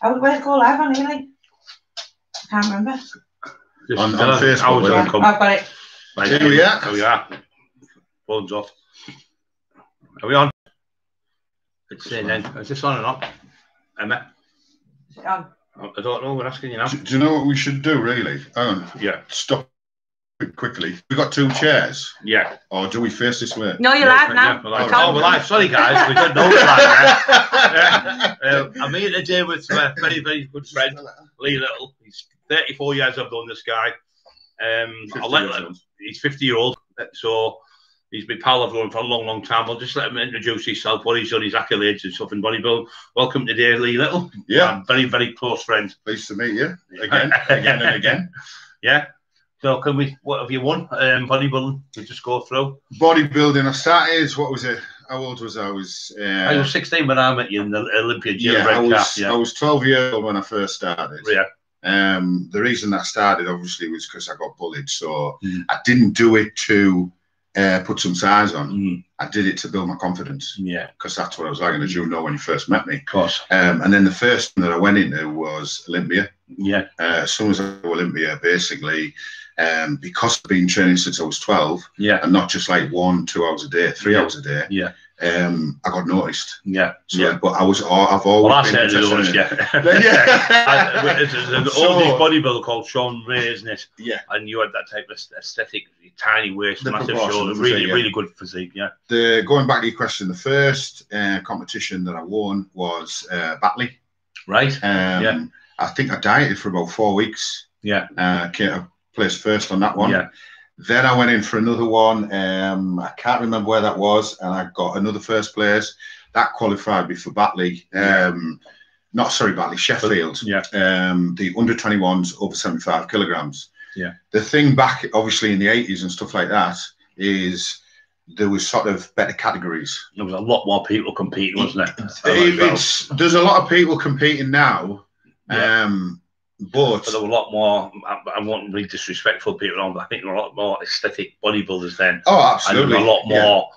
Where's it go live on, Eli? I can't remember. On Facebook. I've got it. Right, here we are. Here we are. Phone's off. Are we on? It's saying then. Is this on or not? Emma? Is it on? I don't know. We're asking you now. Do you know what we should do, really? Yeah. Stop it quickly. We've got 2 chairs. Yeah. Or do we face this way? No, you're live now. Yeah, we're live. Oh, we're live. Sorry, guys. We don't know we're live. I'm here today with a very, very good friend, Lee Little. He's 34 years. I've known this guy. He's 50-year-old. So he's been pal of mine for a long, long time. I'll just let him introduce himself, what he's done, his accolades and stuff in bodybuilding. Welcome today, Lee Little. Yeah. I'm very, very close friend. Pleased to meet you. Again and again. Yeah. So what have you won? Bodybuilding, we just go through. Bodybuilding, I started, what was it? How old was I? I was 16 when I met you in the Olympia gym. Yeah, I was 12 years old when I first started. Yeah. The reason that started, obviously, was because I got bullied. So I didn't do it to put some size on. I did it to build my confidence. Yeah. Because that's what I was like, and as you know when you first met me. Of course. And then the first one that I went into was Olympia. Yeah. As soon as I go Olympia, basically, because I've been training since I was 12, and not just like 1-2 hours a day, 3 hours a day, I got noticed. Yeah. So, but I've always been noticed, There's an oldie bodybuilder called Sean Ray, isn't it? Yeah. And you had that type of aesthetic, tiny waist, massive shoulders, really good physique, yeah. Going back to your question, the first competition that I won was Batley. Right. I think I dieted for about 4 weeks. Yeah. I placed first on that one. Yeah. Then I went in for another one. I can't remember where that was, and I got another first place. That qualified me for Batley. Batley, Sheffield. Yeah. The under 21s over 75 kilograms. Yeah. The thing back, obviously, in the 80s and stuff like that, is there was sort of better categories. There was a lot more people competing, wasn't it? There's a lot of people competing now. Yeah. But there were a lot more, I won't be disrespectful people on, but I think there were a lot more aesthetic bodybuilders then. Oh, absolutely. And there were a lot more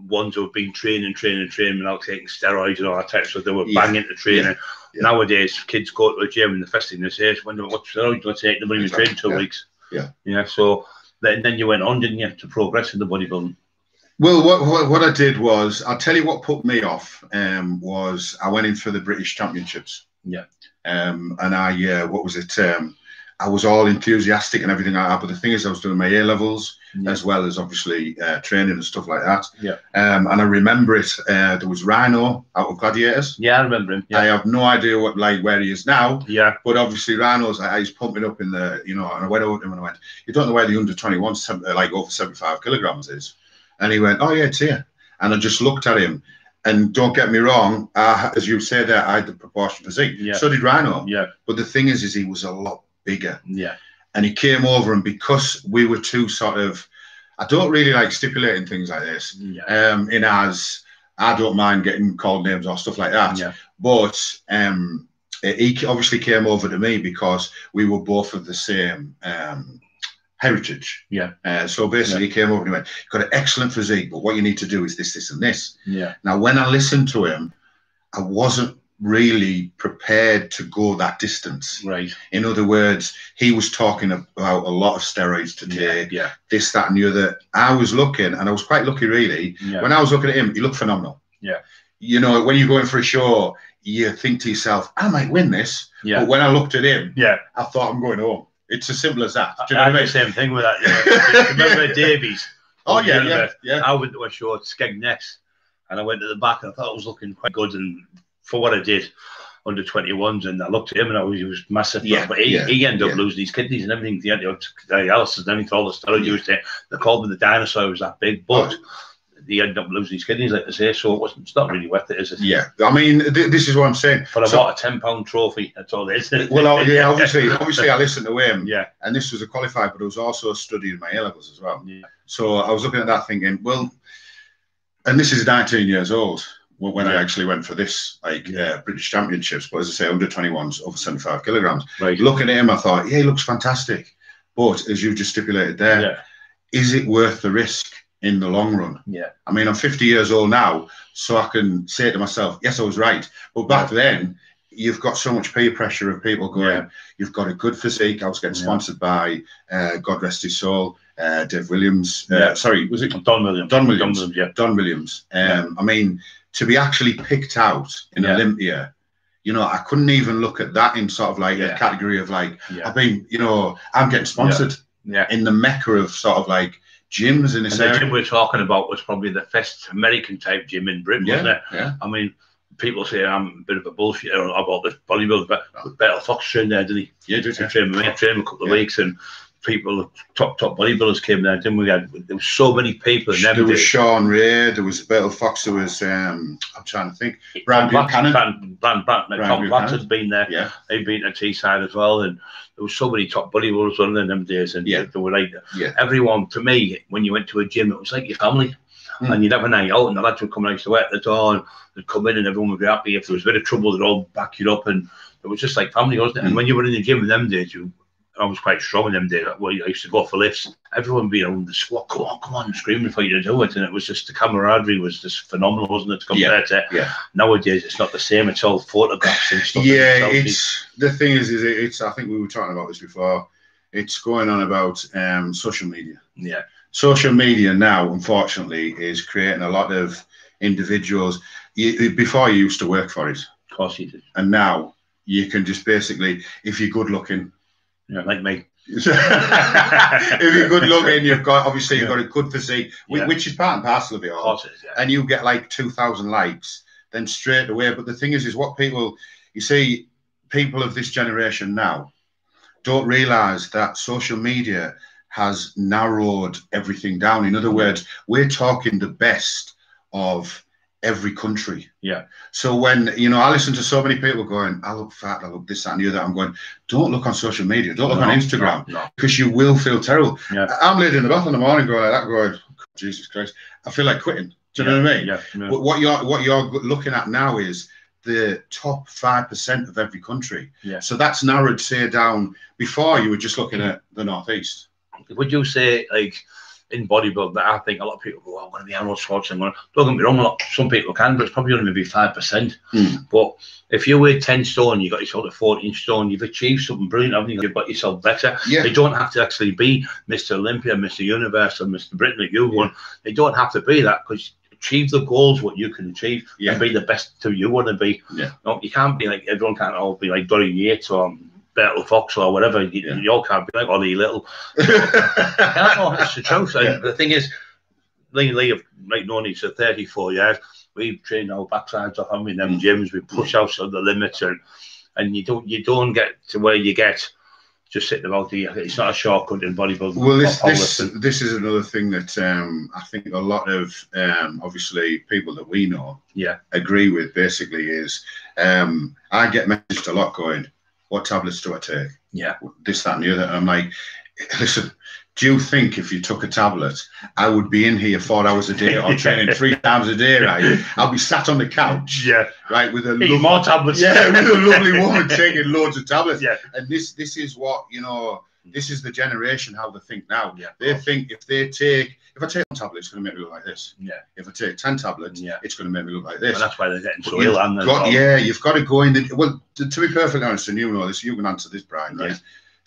ones who have been training without taking steroids and all that type of stuff. They were banging to training. Yeah. Nowadays, kids go to a gym and the first thing they say is, what steroids do I take? They've been training 2 weeks. Yeah. Yeah. So then you went on, didn't you, to progress in the bodybuilding? Well, what I did was, I'll tell you what put me off, was I went in for the British Championships. Yeah. And I was all enthusiastic and everything like that. But the thing is, I was doing my A-levels as well as obviously training and stuff like that. Yeah. And I remember it. There was Rhino out of Gladiators. Yeah, I remember him. Yeah. I have no idea where he is now. Yeah. But obviously, Rhino's he's pumping up in the, and I went over to him and I went, "You don't know where the under 21, like over 75 kilograms is?" And he went, "Oh yeah, it's here." And I just looked at him. And don't get me wrong, as you say there, I had the proportion physique. Yeah. So did Rhino. Yeah. But the thing is he was a lot bigger. Yeah. And he came over, and because we were too sort of, I don't really like stipulating things like this. Yeah. I don't mind getting called names or stuff like that. Yeah. But he obviously came over to me because we were both of the same heritage. Yeah. So basically, he came over and he went, "You've got an excellent physique, but what you need to do is this, this, and this." Yeah. Now, when I listened to him, I wasn't really prepared to go that distance. Right. In other words, he was talking about a lot of steroids to take, this, that, and the other. I was looking, and I was quite lucky, really. Yeah. When I was looking at him, he looked phenomenal. Yeah. You know, when you're going for a show, you think to yourself, "I might win this." Yeah. But when I looked at him, I thought, "I'm going home." It's as simple as that. Do you know what I mean? The same thing with that. Yeah. Remember Davies? Oh yeah. I went to a show at Skegness, and I went to the back, and I thought it was looking quite good. And for what I did, under 21s, and I looked at him, and he was massive. Yeah, but he ended up losing his kidneys and everything. He had dialysis and everything. All the steroids he was taking. They called him the dinosaur. He was that big, but he ended up losing his kidneys, like they say. So it's not really worth it, is it? Yeah. I mean, this is what I'm saying. For about a £10 trophy, that's all it is. Well, obviously, I listened to him. Yeah. And this was a qualifier, but I was also studying my A-levels as well. Yeah. So I was looking at that thinking, well, and this is 19 years old when I actually went for this, British Championships. But as I say, under 21s, over 75 kilograms. Right. Looking at him, I thought, yeah, he looks fantastic. But as you just stipulated there, is it worth the risk in the long run? Yeah. I mean, I'm 50 years old now, so I can say to myself, yes, I was right. But back then, you've got so much peer pressure of people going, you've got a good physique. I was getting sponsored by, God rest his soul, Dave Williams. Sorry, was it Don Williams? Don Williams. Don Williams. I mean, to be actually picked out in Olympia, you know, I couldn't even look at that in sort of like a category of like, I've been, you know, I'm getting sponsored in the mecca of sort of like gyms in this area. The gym we're talking about was probably the first American type gym in Britain, wasn't it? Yeah. I mean, people say I'm a bit of a bullshitter about this bodybuilder, but Bertel Fox trained there, didn't he? Yeah, did he? Trained with me. I trained him a couple of weeks, and people, top bodybuilders came there, didn't we? There was so many people. There was Sean Ray, there was Bertel Fox, there was, I'm trying to think, Brian Buchanan. Tom Blatt had been there. Yeah. He'd been at Teesside as well, and there was so many top bodybuilders on in them days, and they were like, everyone, to me, when you went to a gym, it was like your family. And you'd have a night out, and the lads would come out to work at the door, and they'd come in, and everyone would be happy. If there was a bit of trouble, they'd all back you up, and it was just like family, wasn't it? And when you were in the gym in them days, I was quite strong in them days. Well, I used to go for lifts. Everyone being around the squat, come on, screaming for you to do it, and it was just, the camaraderie was just phenomenal, wasn't it? Compared to nowadays, it's not the same. It's all photographs and stuff. Yeah, it's the thing is I think we were talking about this before. It's going on about social media. Yeah. Social media now, unfortunately, is creating a lot of individuals. Before you used to work for it. Of course you did. And now you can just basically, if you're good looking. Yeah, like me. If you're good looking, you've got a good physique, which is part and parcel of it all. Of course it is, and you get like 2,000 likes, then straight away. But the thing is what people, you see, people of this generation now don't realise that social media has narrowed everything down. In other words, we're talking the best of every country. Yeah. So when, you know, I listen to so many people going, I look fat, I look this, that, and the other. I'm going, don't look on social media. Don't look on Instagram. Because you will feel terrible. Yeah. I'm laid in the bath in the morning going like that, going, Jesus Christ, I feel like quitting. Do you know what I mean? Yeah. But what you're looking at now is the top 5% of every country. Yeah. So that's narrowed, say, down. Before you were just looking at the Northeast. Would you say, like, in bodybuilding, I think a lot of people go, I'm going to be Arnold Schwarzenegger. Don't get me wrong, some people can, but it's probably only maybe 5%. But if you weigh 10 stone, you got yourself to 14 stone, you've achieved something brilliant, haven't you? You've got yourself better. Yeah. They don't have to actually be Mr. Olympia, Mr. Universe, or Mr. Britain that you won. They don't have to be that, because achieve the goals what you can achieve and be the best to you want to be. No, you can't be like, everyone can't all be like Dorian Yates or Bertel Fox or whatever. You all can't be like Ollie Little. It's the truth. The thing is, Lee have like known each other 34 years. We've trained our backsides off, haven't we, in them gyms. We push out the limits, and you don't get to where you get just sitting about the. It's not a shortcut in bodybuilding. Well, this is another thing that I think a lot of obviously people that we know agree with. Basically, is I get messaged a lot going, what tablets do I take? Yeah. This, that, and the other. And I'm like, listen, do you think if you took a tablet, I would be in here 4 hours a day or training 3 times a day, right? I'll be sat on the couch, right, with more tablets. Yeah, with a lovely woman taking loads of tablets. Yeah. And this is what, you know, this is the generation, how they think now. Yeah. They think if I take 1 tablet, it's going to make me look like this. Yeah. If I take 10 tablets, it's going to make me look like this. And that's why they're getting so ill. You've got to go in. Well, to be perfectly honest, and you know this, you can answer this, Brian, right? Yeah.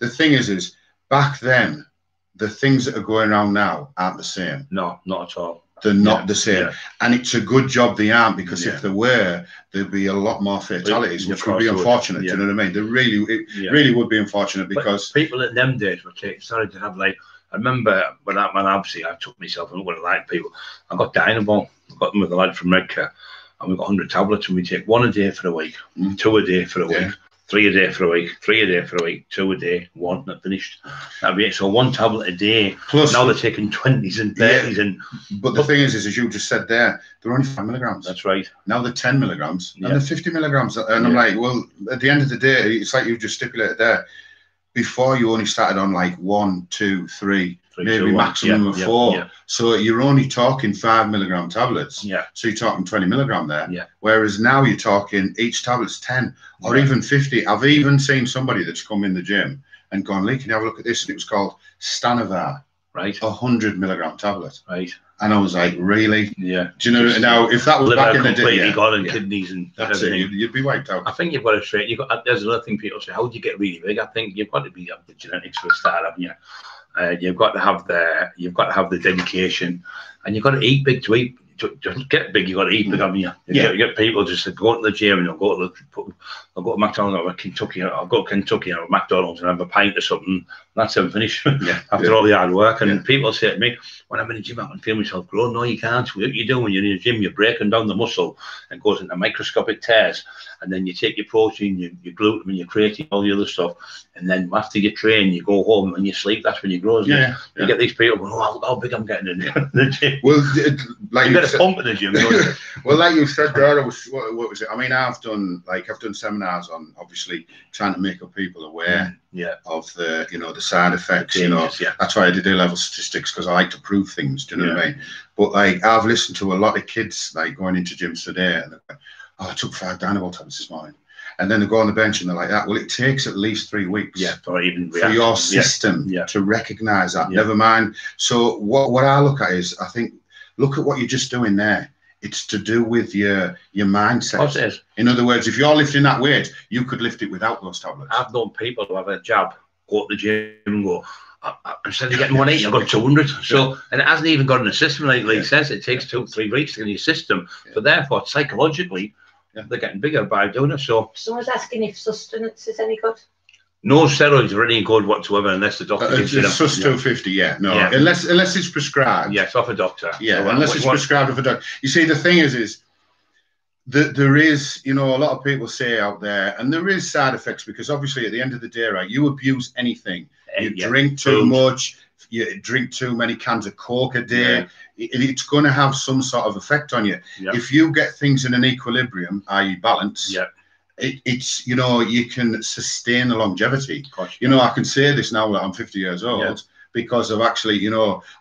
The thing is back then, the things that are going around now aren't the same. No, not at all. They're not the same. Yeah. And it's a good job they aren't, because if they were, there'd be a lot more fatalities, which would be unfortunate. Do you know what I mean? Really would be unfortunate, because people in them days were starting to have, like, I remember when obviously I took myself and looked at like people, I got Dynamo, I got them with a lad from Redcar, and we got 100 tablets, and we take 1 a day for a week, 2 a day for a week, 3 a day for a week, 3 a day for a week, 2 a day, 1 not finished. That'd be it. So 1 tablet a day. Plus, now they're taking 20s and 30s. But the thing is, as you just said there, they're only 5 milligrams. That's right. Now they're 10 milligrams, and they're 50 milligrams. And I'm like, well, at the end of the day, it's like you just stipulated there. Before, you only started on like 1, 2, 3, maybe maximum of 4. So you're only talking 5 milligram tablets. So you're talking 20 milligram there. Whereas now you're talking each tablet's 10 or even 50. I've even seen somebody that's come in the gym and gone, Lee, can you have a look at this? And it was called Stanovar. Right. 100 milligram tablet. Right. And I was like, really? Yeah. Do you know, now, if that was back in the day, completely gone, and kidneys and that's everything. it, you'd be wiped out. I think you've got to train. There's another thing people say, how do you get really big? I think you've got to be up the genetics for a start, haven't you? You've got to have the dedication, and you've got to eat big to eat. To get big, you've got to eat big, haven't you? You get people just go to the gym and they'll go to McDonald's or Kentucky. I'll go to Kentucky or McDonald's and have a pint or something. That's how I'm finished after all the hard work. And people say to me, when I'm in the gym, I can feel myself grow. No, you can't. What you do when you're in the gym, you're breaking down the muscle and it goes into microscopic tears. And then you take your protein, your gluten, and your creatine, all the other stuff. And then after you train, you go home and you sleep. That's when you grow. You get these people going, oh, how big I'm getting in the gym. Well, like you get a pump in the gym. Well, like you said there, what was it? I mean, I've done seminars on obviously trying to make people aware of the the side effects. That's why I did A-level statistics, because I like to prove things. Do you know what I mean? But like I've listened to a lot of kids like going into gyms today, and they're like, oh, I took 5 Dynamo tablets this morning. And then they go on the bench and they're like that. Well, it takes at least 3 weeks for your system to recognise that. Never mind. So what I look at is, I think, look at what you're just doing there. It's to do with your mindset. Of course it is. In other words, if you're lifting that weight, you could lift it without those tablets. I've known people who have a jab, go to the gym and go, instead of getting 180, I've got 200. So, and it hasn't even got in the system. Like Lee says, it takes 2-3 weeks to get in your system. So therefore, psychologically, they're getting bigger by doing it. So someone's asking if sustenance is any good. No steroids are any good whatsoever unless the doctor gives you them. Sus 250, unless it's prescribed. Yes, off a doctor. Yeah, so unless it's prescribed off a doctor. You see, the thing is that there is, a lot of people say out there, and there is side effects, because obviously at the end of the day, right, you abuse anything. You drink too much, you drink too many cans of Coke a day, it's going to have some sort of effect on you. If you get things in an equilibrium, i.e. balance, it's you can sustain the longevity. I can say this now that I'm 50 years old, because of actually,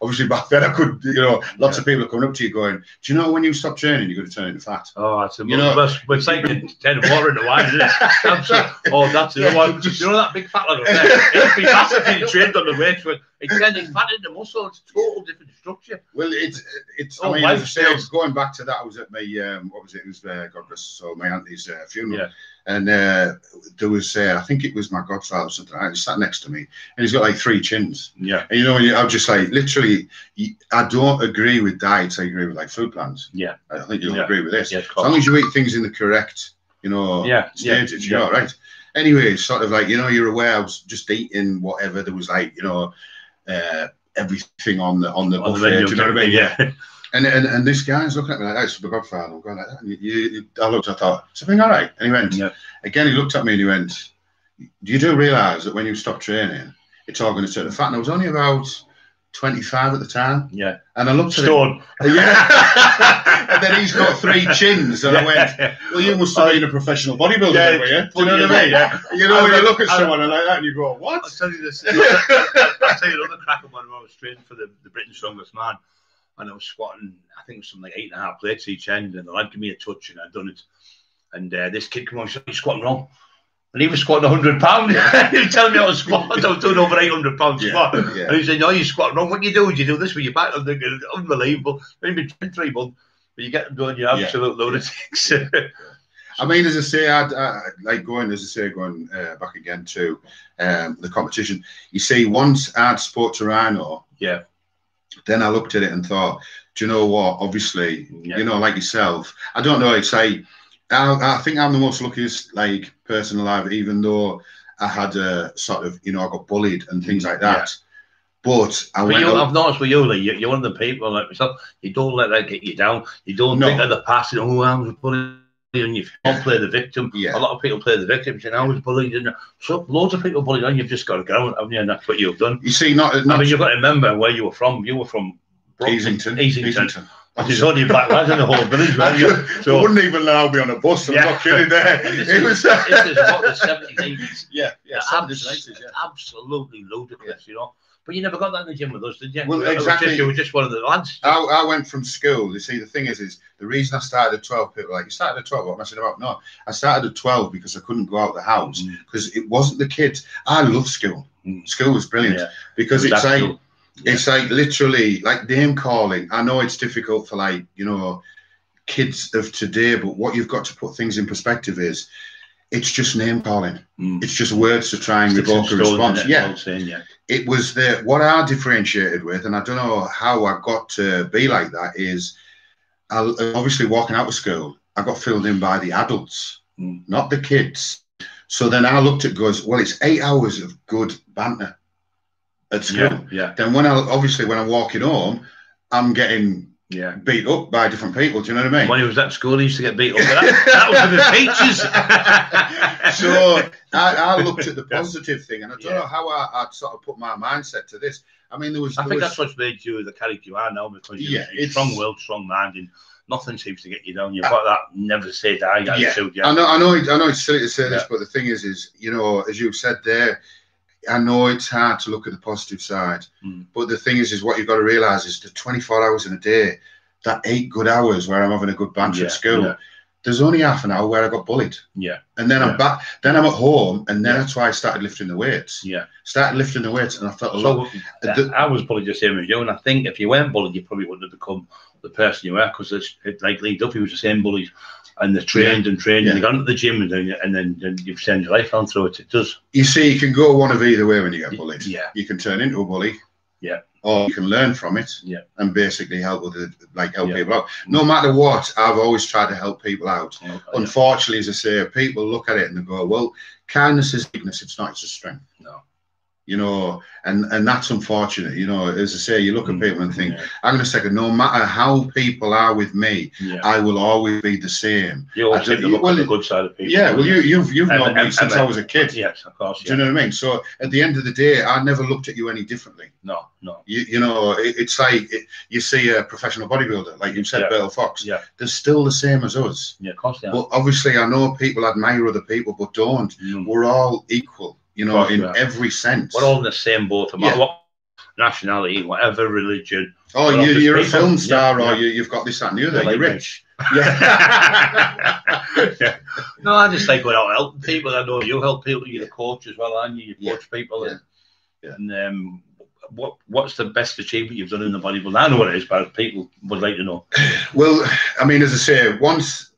obviously back then I could, lots of people are coming up to you going, do you know when you stop training, you're going to turn into fat? Oh, that's we're taking 10 water in the wine, isn't it? Oh, that's the one. That big fat lad up there? It'd be massive if you trained on the weight, but it's turning fat into muscle. It's a total different structure. Well, it's I mean, as I say, going back to that, I was at my, what was it? It was, God rest his soul, my auntie's funeral. And there was, I think it was my godfather or something. He sat next to me, and he's got like 3 chins. And I'm just like, literally, I don't agree with diets. I agree with like food plans. I think you'll agree with this. As long as you eat things in the correct, stages, you're all right. Anyway, sort of like, you're aware I was just eating whatever there was, like, everything on the buffet. Menu, do you know what I mean? Yeah. And this guy's looking at me like that. It's the godfather. I'm going like that. And I looked, I thought, something all right? And he went, again, he looked at me and he went, you do realise that when you stop training, it's all going to turn to fat? And I was only about 25 at the time. And I looked at him. And then he's got 3 chins. And I went, well, you must have been a professional bodybuilder, were you? Do you know what I mean? When you look at someone like that and you go, what? I'll tell you this. I'll tell you another crack of one when I was training for the Britain's Strongest Man. And I was squatting, I think it was something like 8.5 plates each end, and the lad gave me a touch, and I'd done it. And this kid came on and said, you're squatting wrong. And he was squatting 100 pounds. He was telling me I was squatting. I was doing over 800 pounds squat. And he said, no, you're squatting wrong. What do? You do this with your back. I'm thinking, unbelievable. Maybe 3 months, but you get them doing your absolute lunatics. I mean, as I say, I like going back again to the competition. You see, once I'd spoke to Rhino, then I looked at it and thought, do you know what? Obviously, like yourself, I don't know. It's like I think I'm the most luckiest like person alive, even though I had a sort of, I got bullied and things like that. But I've noticed with you, Lee, you're one of the people like myself. You don't let that get you down. You don't think of the past. I was bullied. And you don't play the victim. A lot of people play the victim. You know, I was bullied, and so loads of people bullied on. You've just got to go, haven't you? And that's what you've done. You see, I mean, you've got to remember where you were from. You were from Easington. Which is only black lads in the whole village, man. So wouldn't even allow me on a bus. I'm not kidding there. This is what the 70s, 80s. Absolutely ludicrous, But you never got that in the gym with us, did you? Well, exactly. You were just one of the lads. I went from school. You see, the thing is the reason I started at 12, people were like, you started at 12, what am I saying about? No, I started at 12 because I couldn't go out of the house, because it wasn't the kids. I love school. School was brilliant because it's like, It's like literally like name calling. I know it's difficult for like, you know, kids of today, but what you've got to put things in perspective is it's just name calling. It's just words to try and revoke a response. Yeah. It was what I differentiated with, and I don't know how I got to be like that, is obviously walking out of school, I got filled in by the adults, not the kids. So then I looked at goes, well, it's 8 hours of good banter at school. Then when I'm walking home, I'm getting beat up by different people. Do you know what I mean? When he was at school, he used to get beat up. That was with the teachers. So I looked at the positive thing, and I don't know how I sort of put my mindset to this. I mean, I think that's what's made you the character you are now, because you're strong-willed, strong-minded. Nothing seems to get you down. You've got that never say die attitude. I know it's silly to say this, but the thing is, you know, as you've said there, I know it's hard to look at the positive side, but the thing is what you've got to realise is the 24 hours in a day, that 8 good hours where I'm having a good banter at school, there's only half an hour where I got bullied. And then I'm back, then I'm at home, and then that's why I started lifting the weights. Started lifting the weights, and I felt a lot. I was probably just the same as you, and I think if you weren't bullied, you probably wouldn't have become the person you were, because like Lee Duffy was the same bullies. And they trained and trained, and they got into the gym, and then you've sent your life on through it. It does. You see, you can go one of either way when you get bullied. You can turn into a bully. Or you can learn from it. And basically help people out. No matter what, I've always tried to help people out. Unfortunately, as I say, people look at it and they go, "Well, kindness is weakness. It's not. It's a strength." No. You know, and that's unfortunate. You know, as I say, you look at people and think, I'm going to say, no matter how people are with me, I will always be the same. You always take the look on the good side of people. Yeah, well, you've known me since I was a kid. Yes, of course. Do you know what I mean? So at the end of the day, I never looked at you any differently. No. You know, it's like you see a professional bodybuilder, like you said, Bill Fox. They're still the same as us. Yeah, of course they are. But obviously, I know people admire other people, but don't. We're all equal. You know, in every sense. We're all in the same boat, no matter what nationality, whatever religion. Oh, you're a film star, or you've got this, that, and the other. You're rich. No, I just like going out and helping people. I know you help people. You're a coach as well, aren't you? You coach people. And what's the best achievement you've done in the bodybuilding? I know what it is, but people would like to know. Well, I mean, as I say, once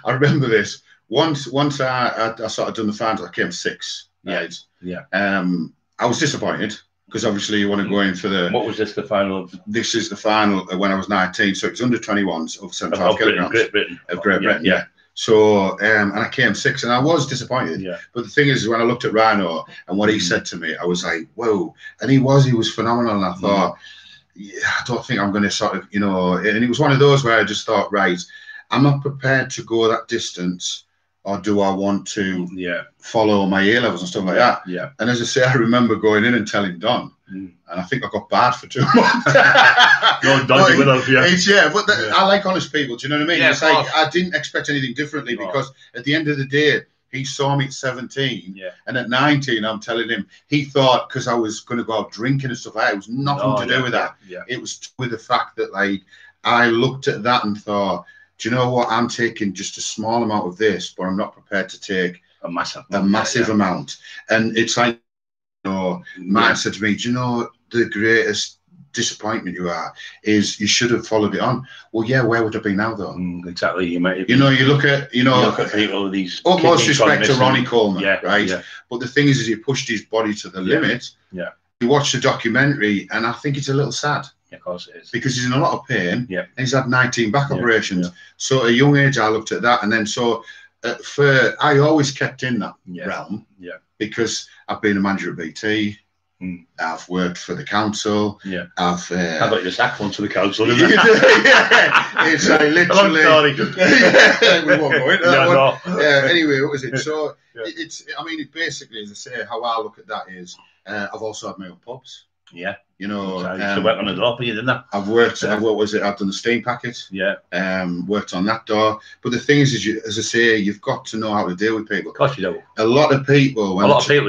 I remember this. Once I sort of done the finals, I came 6th. Right. I was disappointed because obviously you want to go in for the. What was this the final of? This is the final when I was 19, so it was under 21s of 75 kilograms. Great Britain. Of Great Britain, yeah. So and I came 6th, and I was disappointed. But the thing is, when I looked at Rhino and what he said to me, I was like, whoa! And he was phenomenal. And I thought, I don't think I'm going to sort of, you know. And it was one of those where I just thought, right, I'm not prepared to go that distance. Or do I want to follow my A levels and stuff like that? And as I say, I remember going in and telling Don, and I think I got bad for 2 months. No, Don, with us, but I like honest people. Do you know what I mean? It's like I didn't expect anything differently because at the end of the day, he saw me at 17, and at 19, I'm telling him he thought because I was going to go out drinking and stuff like that, it was nothing to do with that. It was with the fact that like I looked at that and thought, do you know what? I'm taking just a small amount of this, but I'm not prepared to take a massive amount. And it's like, you know, Mike said to me, do you know the greatest disappointment you are is you should have followed it on. Well, yeah, where would I be now though? Exactly. You know, you look at people with these utmost respect to Ronnie Coleman, right? But the thing is he pushed his body to the limit. You watch the documentary, and I think it's a little sad. Yeah, of course it is. Because he's in a lot of pain, and he's had 19 back operations. So at a young age, I looked at that, and then I always kept in that realm. Because I've been a manager at BT. I've worked for the council. I've got your sack onto the council. It's literally. We won't go into that one. Anyway, what was it? So it's. I mean, it basically, as I say, how I look at that is, I've also had my own pubs. You know, I used to work on the door for you, didn't I? I've worked. What was it? I've done the steam packet. Worked on that door. But the thing is, as I say, you've got to know how to deal with people. Of course you do. A lot of people.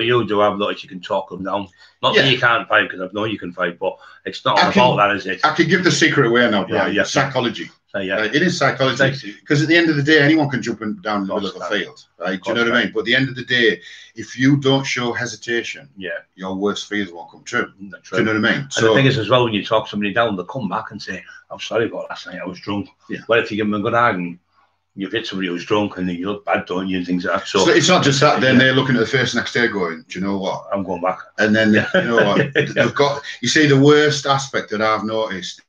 You do have that you can talk them down. Not that you can't fight, because I know you can fight, but it's not all about that, is it? I can give the secret away now, Brian. Psychology. Yeah. It is psychology, because at the end of the day, anyone can jump down in the middle of a field, right? Do you know what I mean? But at the end of the day, if you don't show hesitation, your worst fears won't come true. That's Do you know what I mean? And the thing is, as well, when you talk somebody down, they'll come back and say, "I'm sorry about last night. I was drunk." Well, if you give them a good argument, you've hit somebody who's drunk and you look bad, don't you, and things like that. So it's not just that. Then they're looking at the face next day, going, "Do you know what? I'm going back." And then you know what? They've got. You see, the worst aspect that I've noticed,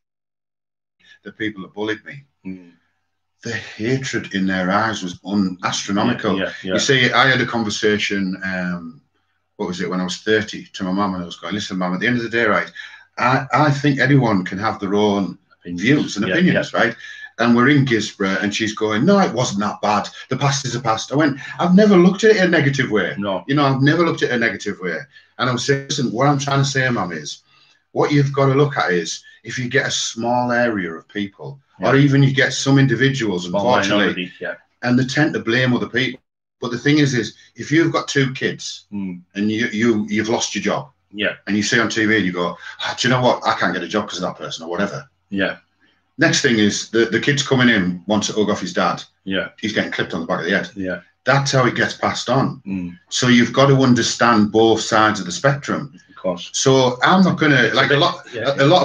the people that bullied me. The hatred in their eyes was astronomical. You see, I had a conversation, what was it, when I was 30, to my mum, and I was going, "Listen, mum, at the end of the day, right, I think anyone can have their own views and opinions, right?" And we're in Gisborough, and she's going, "No, it wasn't that bad. The past is the past." I went, "I've never looked at it in a negative way. No. You know, I've never looked at it in a negative way." And I was saying, "Listen, what I'm trying to say, mum, is what you've got to look at is if you get a small area of people, or even you get some individuals, unfortunately, and they tend to blame other people. But the thing is if you've got 2 kids and you've lost your job, and you see on TV and you go, do you know what? I can't get a job because of that person or whatever. Next thing is the kid's coming in, wants to hug off his dad. He's getting clipped on the back of the head. That's how it gets passed on. So you've got to understand both sides of the spectrum. So I'm not gonna like a lot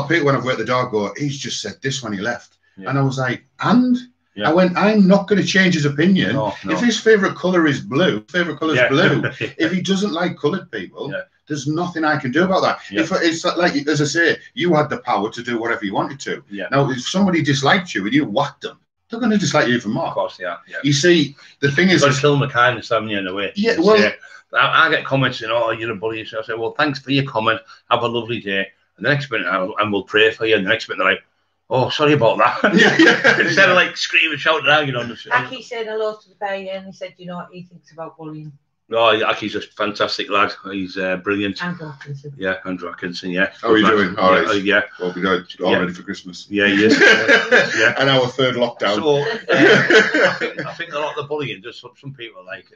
of people when I've worked the dog go, "He's just said this when he left." And I was like, I went, I'm not going to change his opinion. No. If his favourite colour is blue, blue. If he doesn't like coloured people, there's nothing I can do about that. If it's like, as I say, you had the power to do whatever you wanted to. Now, if somebody disliked you and you whacked them, they're going to dislike you even more. Of course, You see, the thing is, you've got to kill them with kindness, haven't you, in a way? Yeah, well, I get comments saying, "Oh, you're a bully." So I say, "Well, thanks for your comment. Have a lovely day." And the next minute, and we'll pray for you. And the next minute, they're like, "Oh, sorry about that." Instead of like screaming, shouting, arguing on the street. Aki said hello to the bear and he said, "You know what he thinks about bullying?" Oh, Aki's a fantastic lad. He's brilliant. Andrew Atkinson. Andrew Atkinson, How are you doing? All right. Well, we're good. All ready for Christmas. He is. And our 3rd lockdown. So I think a lot of the bullying, just some people like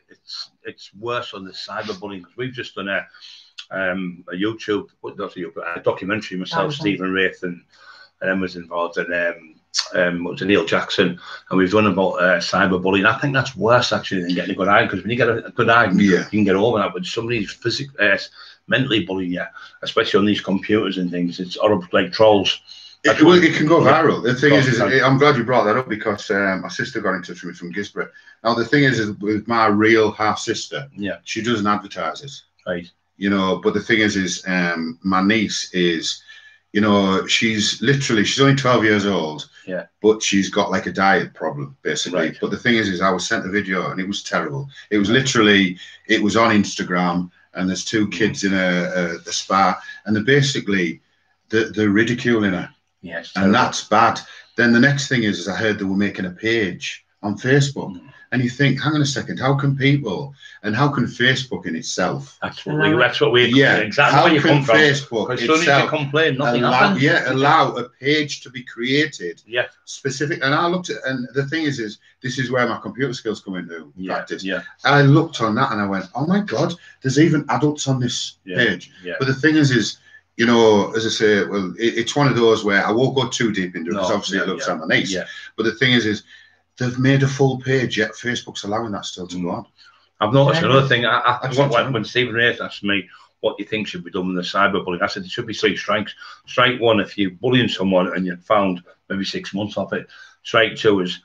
it's worse on the cyberbullying, because we've just done a YouTube, a documentary myself, Stephen Wraith, and was involved in what was it, Neil Jackson, and we've done about cyberbullying. I think that's worse actually than getting a good eye, because when you get a good eye, you can get over that. But somebody's mentally bullying you, especially on these computers and things, it's horrible, like trolls. It can go viral. The thing is I'm glad you brought that up, because my sister got in touch with me from Gisborough. Now the thing is with my real half sister, she doesn't advertise it, right? You know, but the thing is my niece is, you know, she's only 12 years old, but she's got like a diet problem basically. But the thing is I was sent a video and it was terrible. It was literally, it was on Instagram, and there's 2 kids in a spa, and they're ridiculing her. And that's bad. Then the next thing is I heard they were making a page on Facebook. And you think, hang on a second, how can people, and how can Facebook in itself? That's what we exactly how where you can come from. Facebook as soon as you complain, nothing happens. Allow a page to be created. Specific. And I looked at, and the thing is this is where my computer skills come into practice. I looked on that and I went, oh my God, there's even adults on this page. But the thing is, you know, as I say, well, it's one of those where I won't go too deep into it, because obviously it looks on my niece. But the thing is they've made a full page, yet Facebook's allowing that still to go on. I've noticed another thing. When Stephen Wraith asked me what you think should be done with the cyberbullying, I said there should be 3 strikes. Strike 1, if you're bullying someone and you're found maybe 6 months off it. Strike 2 is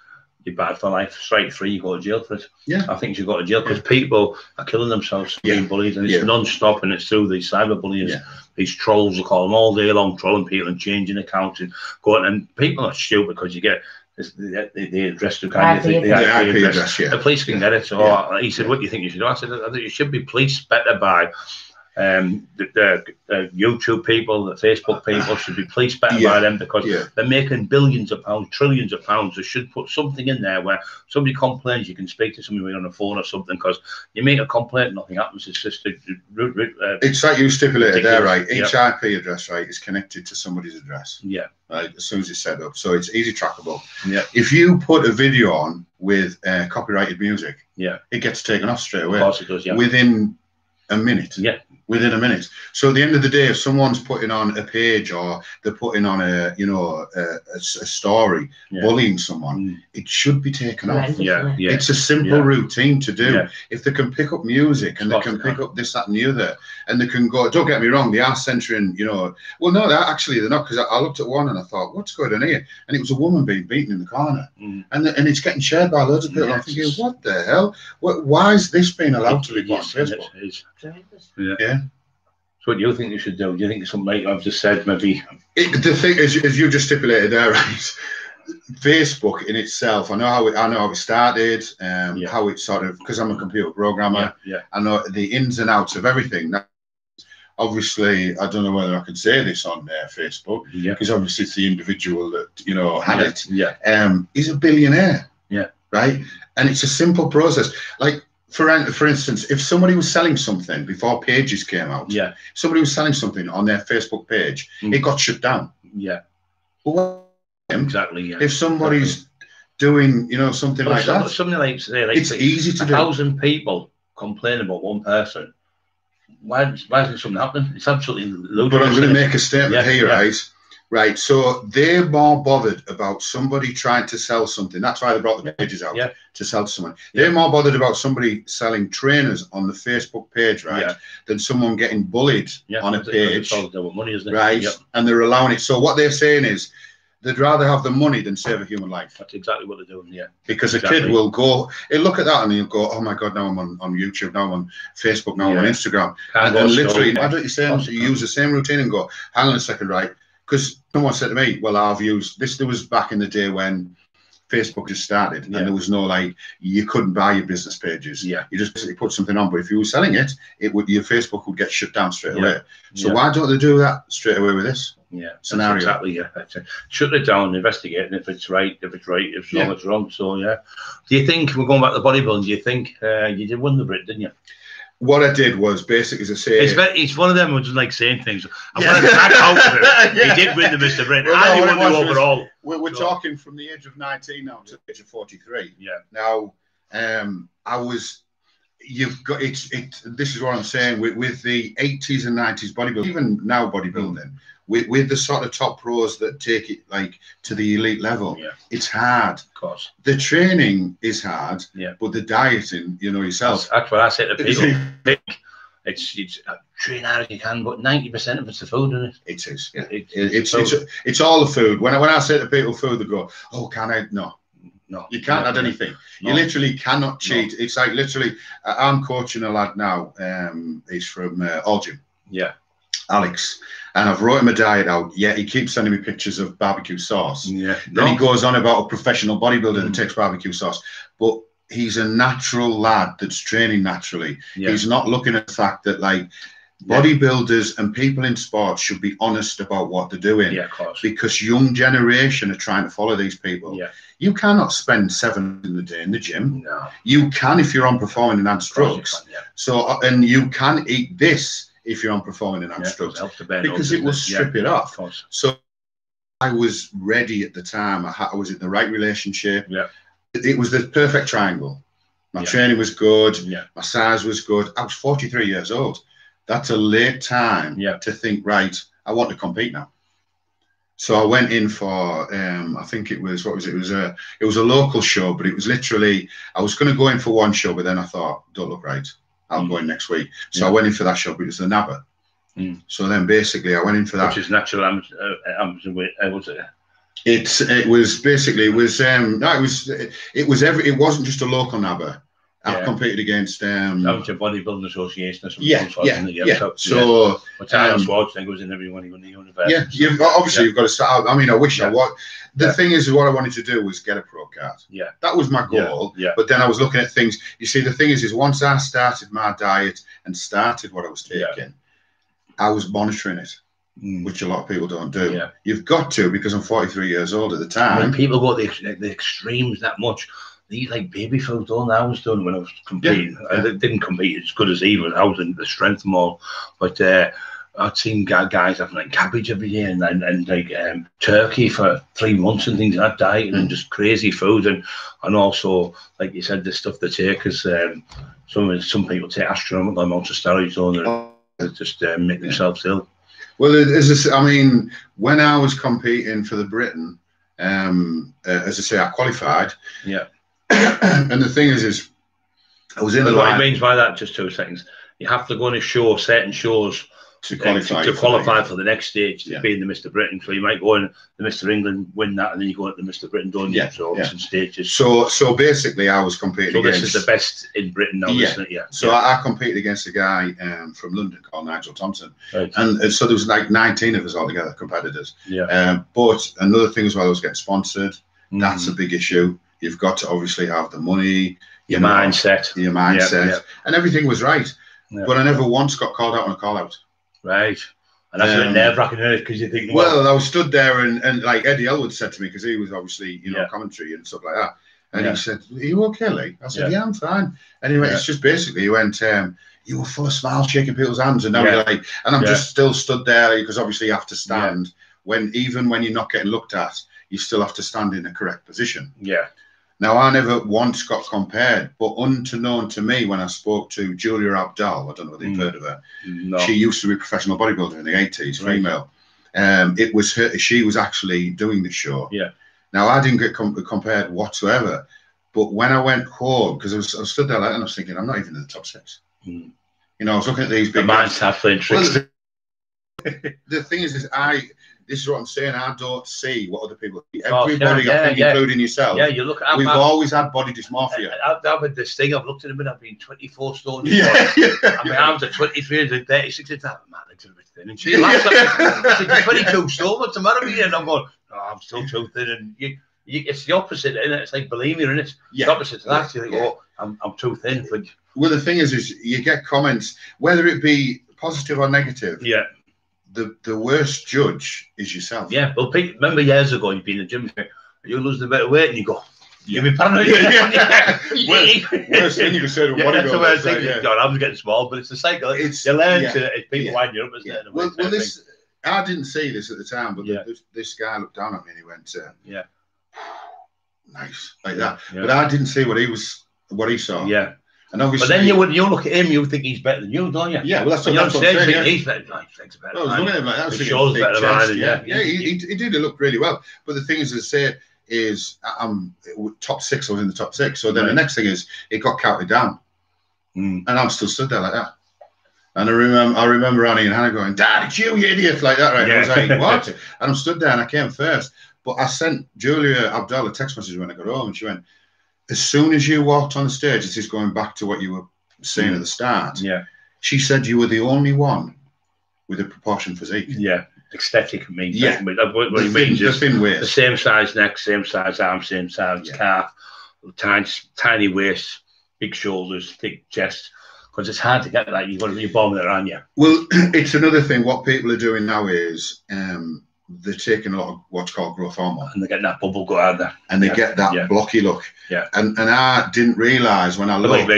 you're bad for life. Strike 3, you go to jail for it. I think you go to jail, because people are killing themselves being bullied, and it's non-stop, and it's through these cyberbullies. These trolls, I call them, all day long, trolling people and changing accounts and going. And people are stupid, because you get the address to kind of the IP address. The police can get it. So he said, "What do you think you should do?" I said, "I think you should be policed better by the YouTube people, the Facebook people should be policed better by them, because they're making billions of pounds, trillions of pounds. They should put something in there where somebody complains, you can speak to somebody on the phone or something, because you make a complaint, nothing happens. It's just it's like you stipulated there, right? Each IP address, right, is connected to somebody's address. Right, as soon as it's set up, so it's easy trackable. If you put a video on with copyrighted music, it gets taken off straight away. Of course it does. Within a minute. within a minute. So at the end of the day, if someone's putting on a page or they're putting on a, you know, a story bullying someone, it should be taken off. It's a simple routine to do. If they can pick up music and they can pick up this, that, and the other, and they can go. Don't get me wrong, they are censoring. You know, well, no, actually they're not, because I looked at one and I thought, what's going on here? And it was a woman being beaten in the corner, and it's getting shared by loads of people. I'm thinking, what the hell? Why is this being allowed to be put on Facebook? Yeah. So what do you think you should do? Do you think something like I've just said, maybe? The thing is, as you just stipulated there, right? Facebook in itself, I know how it started, how it sort of, because I'm a computer programmer, I know the ins and outs of everything. Now, obviously, I don't know whether I can say this on Facebook, because obviously it's the individual that, you know, had it. He's a billionaire, right? And it's a simple process. Like, for instance, if somebody was selling something before pages came out, somebody was selling something on their Facebook page, it got shut down. Well, exactly. If somebody's doing, you know, something like that, something like, say, like it's easy to do. 1,000 people complain about one person. Why is something happening? It's absolutely ludicrous. But I'm going to make a statement here, right? Right, so they're more bothered about somebody trying to sell something. That's why they brought the pages out, to sell to someone. They're more bothered about somebody selling trainers on the Facebook page, right, than someone getting bullied on a page, money, isn't it? right? And they're allowing it. So what they're saying is they'd rather have the money than save a human life. That's exactly what they're doing, Because a kid will go, he'll look at that and he'll go, oh my God, now I'm on YouTube, now I'm on Facebook, now I'm on Instagram. And literally, why don't you use the same routine and go, hang on a second, right? Because someone said to me, well, I've used this. There was back in the day when Facebook just started, and there was no, like, you couldn't buy your business pages. You just basically put something on, but if you were selling it, your Facebook would get shut down straight away. So why don't they do that straight away with this scenario? Exactly. Shut it down, investigate, and if it's right, if it's right, if it's wrong, it's wrong. So do you think, we're going back to bodybuilding? Do you think you did win the Brit, didn't you? What I did was basically, as I say, it's one of them who just like saying things. I want to back out of it. He did win the Mr. Britain. Well, and he won the overall. We're talking from the age of 19 now to the age of 43. Now, I was. You've got it. This is what I'm saying with the 80s and 90s bodybuilding, even now bodybuilding. With the sort of top pros that take it like to the elite level, it's hard. Of course, the training is hard, but the dieting, you know yourself. That's what I say to people. It's train hard as you can, but 90% of it's the food, isn't it? It is. It's all the food. When I say to people food, they go, "Oh, can I?" No, you can't add anything. You literally cannot cheat. It's like literally. I'm coaching a lad now. He's from Algym. Alex, and I've wrote him a diet out. He keeps sending me pictures of barbecue sauce. Then he goes on about a professional bodybuilder that takes barbecue sauce, but he's a natural lad that's training naturally. He's not looking at the fact that, like, bodybuilders and people in sports should be honest about what they're doing. Of course. Because young generation are trying to follow these people. You cannot spend 7 in the day in the gym. No. You can if you're on performing enhanced drugs. So, and you can eat this if you're on performing enhanced drugs, because it will strip it off. So I was ready at the time. I was in the right relationship. It was the perfect triangle. My training was good. My size was good. I was 43 years old. That's a late time to think, right, I want to compete now. So I went in for, I think it was, what was it? It was a local show, but it was literally, I was going to go in for one show, but then I thought, don't look right. I'm going next week. So I went in for that show, but it was the NABA. So then basically I went in for that. Which is natural was it? It was basically, it wasn't just a local NABA. I've competed against Amateur Bodybuilding Association or something. So Tyler Schwarzenegger was in everyone in the universe. Obviously you've got to start out. I mean, I wish I was. The thing is, what I wanted to do was get a pro card. That was my goal. But then I was looking at things. You see, the thing is once I started my diet and started what I was taking, I was monitoring it, which a lot of people don't do. You've got to, because I'm 43 years old at the time. When people go to the extremes that much, they eat like baby food. All I was doing when I was competing. I didn't compete as good as he was. I was in the strength more, but I'd seen guys having like cabbage every day and like turkey for 3 months and things like that, diet and just crazy food, and also, like you said, the stuff they take is some people take astronomical amounts of steroids on just make themselves ill. Well, I mean, when I was competing for the Britain, as I say, I qualified. Yeah. And the thing is I was in the what line. it means by that, just 2 seconds, you have to go on a show, certain shows, to qualify, for the next stage to be in the Mr. Britain. So you might go in the Mr. England, win that, and then you go into the Mr. Britain, don't you? So some stages. So basically, I was competing. So against, this is the best in Britain now, isn't it? Yeah. So I competed against a guy from London called Nigel Thompson, right. and so there was like 19 of us altogether, competitors. Yeah. But another thing as well, I was getting sponsored. That's a big issue. You've got to obviously have the money, your mindset, and everything was right. But I never once got called out on a call out. Right. And that's a bit nerve-wracking, isn't it? Because you think, well, I was stood there, and like Eddie Elwood said to me, because he was obviously, commentary and stuff like that. And he said, "Are you okay, Lee?" I said, "Yeah, I'm fine." Anyway, it's just basically, he went, "You were full of smiles, shaking people's hands," and now you're like, and I'm just still stood there because obviously you have to stand even when you're not getting looked at, you still have to stand in the correct position. Yeah. Now, I never once got compared, but unknown to me, when I spoke to Julia Abdal, I don't know whether you've heard of her. No. She used to be a professional bodybuilder in the 80s, female. It was her. She was actually doing the show. Yeah. Now, I didn't get compared whatsoever, but when I went home, because I was stood there and I was thinking, I'm not even in the top 6. I was looking at these big. The mind's halfway tricks. The thing is this is what I'm saying. I don't see what other people see. Everybody, I think, including yourself. Yeah, you look at. We've always had body dysmorphia. I've had this thing. I've looked at him and I've been 24 stone. Yeah. I mean, I'm to 23 to 36. It's that man, it's a bit thin. And she laughs at me. 22 stone. What's the matter with you? And I'm going, "No, I'm still too thin." And it's the opposite, isn't it? It's like bulimia, isn't it? The opposite to that. You think, "Oh, I'm too thin." But well, the thing is you get comments, whether it be positive or negative. Yeah. The worst judge is yourself. Yeah, well, Pete, remember years ago, you'd be in the gym, you lose a bit of weight, and you go, "You've been paranoid." Worst thing you can say to a bodybuilder. That's the way I think. God, I'm getting small, but it's a cycle. You learn to people wind you up, isn't it? Well, I didn't see this at the time, but this guy looked down at me and he went, nice, like that. But I didn't see what he saw. Yeah. And obviously, but then you look at him, you think he's better than you, don't you? Yeah, well, that's what I'm saying. Yeah. He's better. No, he's better. Well, I was looking at him like that. His shoulders better than mine. Yeah, he did look really well. But the thing is, as I say, is I'm top 6. I was in the top 6. So then the next thing is it got counted down, and I'm still stood there like that. And I remember Annie and Hannah going, "Dad, it's you idiot!" like that, right? Yeah. I was like, "What?" And I'm stood there, and I came first. But I sent Julia Abdal a text message when I got home, and she went, "As soon as you walked on the stage, this is going back to what you were saying at the start." Yeah. She said you were the only one with a proportion physique. Yeah. Aesthetic means. Yeah. What it means is the same size neck, same size arm, same size calf, tiny waist, big shoulders, thick chest. Because it's hard to get that. You've got to be born with it, aren't you? Well, it's another thing. What people are doing now is they're taking a lot of what's called growth hormone. And they're getting that bubble go out there. And they get that blocky look. Yeah. And I didn't realise when I looked. I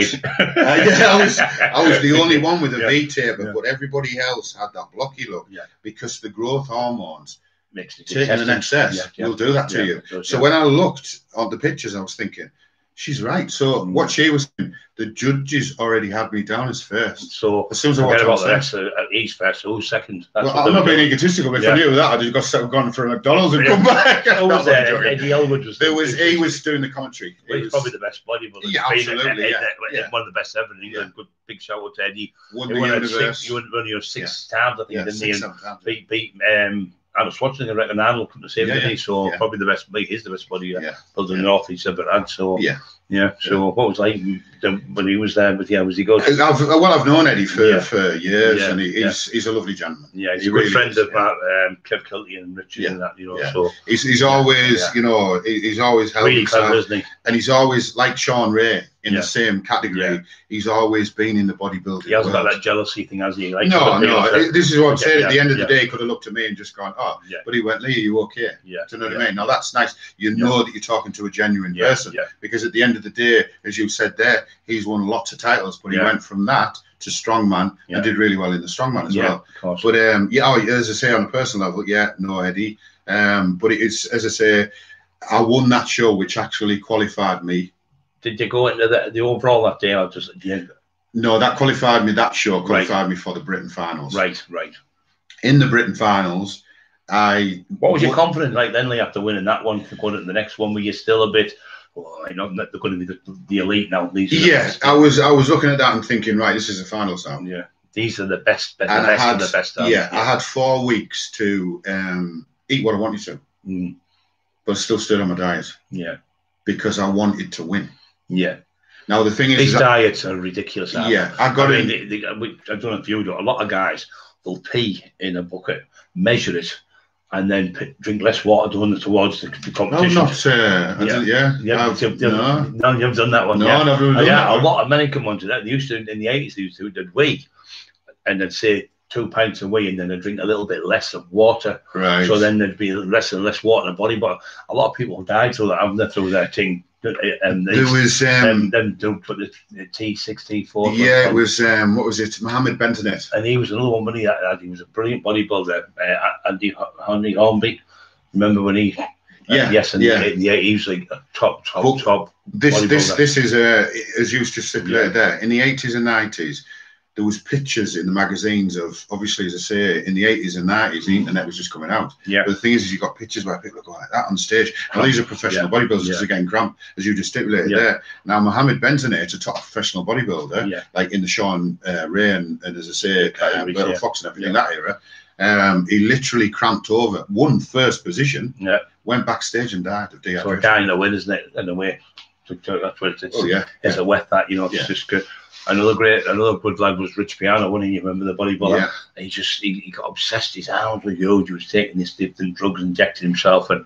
was the only one with a V taper, but everybody else had that blocky look because the growth hormones taking an excess will do that to you. So when I looked at the pictures, I was thinking, she's right. So what she was saying, the judges already had me down as first. So as soon as I walked about the rest, he's first, who's second? Well, I'm not being egotistical, but if I knew that, I'd just gone for a McDonald's and come back. Eddie Elwood was. He was doing the commentary. He's probably the best bodybuilder. Yeah, absolutely. One of the best ever in England. Good big shout out to Eddie. Won the universe. You won your 6 times, I think, didn't he? Beat Arnold Schwarzenegger, I reckon Arnold couldn't save him, so probably the best. He's the best bodybuilder builder in the North he's ever had. So So what was like when he was there? But was he good? I've known Eddie for years, and he's a lovely gentleman. Yeah, he's a good friend of Kev Kilty and Richard and that. So he's always he's always helped really clever, isn't he? And he's always like Sean Ray in the same category. Yeah. He's always been in the bodybuilding. He hasn't got that jealousy thing, has he? Like, no. This is what I'm saying. At the end of the day, he could have looked at me and just gone, "Oh," but he went, "Lee, are you okay?" Yeah. Do you know what I mean? Now that's nice. You know that you're talking to a genuine person because at the end of the day, as you said there, he's won lots of titles, but he went from that to strongman and did really well in the strongman as well. Of course. But as I say, on a personal level, no Eddie. But it's, as I say, I won that show, which actually qualified me. Did you go into the overall that day, or just at the end? No, that qualified me. That show qualified me for the Britain finals. Right. In the Britain finals, What was your confidence like then, Lee, after winning that one, going to the next one? Were you still a bit? Oh, I know that they're going to be the elite now. I was looking at that and thinking, right, this is the finals now. Yeah, these are the best. And the best. Yeah, I had 4 weeks to eat what I wanted to, but I still stood on my diet. Yeah, because I wanted to win. Yeah. Now the thing is, these diets are ridiculous. Yeah, I've done a few. A lot of guys will pee in a bucket, measure it, and then drink less water towards the competition. No, not. No, you've done that one. No, never done that. A lot of American ones do that. They used to in the 80s. They used to do wee, and they'd say 2 pints of wee, and then they'd drink a little bit less of water. Right. So then there'd be less and less water in the body. But a lot of people died through that, haven't they, through their thing. And there was them don't put the T6, T4. Yeah, it was what was it? Mohammed Bentonet. And he was another one. But he was a brilliant bodybuilder. Andy Hornby. Remember when he? He was like a top. This is as you just stipulated there. In the 80s and 90s, there was pictures in the magazines of, obviously, as I say, in the 80s and 90s, the internet was just coming out. Yeah. But the thing is you got pictures where people go like that on stage. Now, these are professional bodybuilders because they're getting cramped, as you just stipulated there. Now, Mohammed Bentonet is a top professional bodybuilder, like in the Sean Ray and as I say, Bertel Fox and everything, that era. He literally cramped over, won first position, went backstage and died of dehydration. So a guy in the win, isn't it? In a way. That's what it's. It's a wet that, it's just good. Another good lad was Rich Piano, wasn't he? You remember the bodybuilder? Yeah. He got obsessed. His arms were huge. He was taking these different drugs, injecting himself, and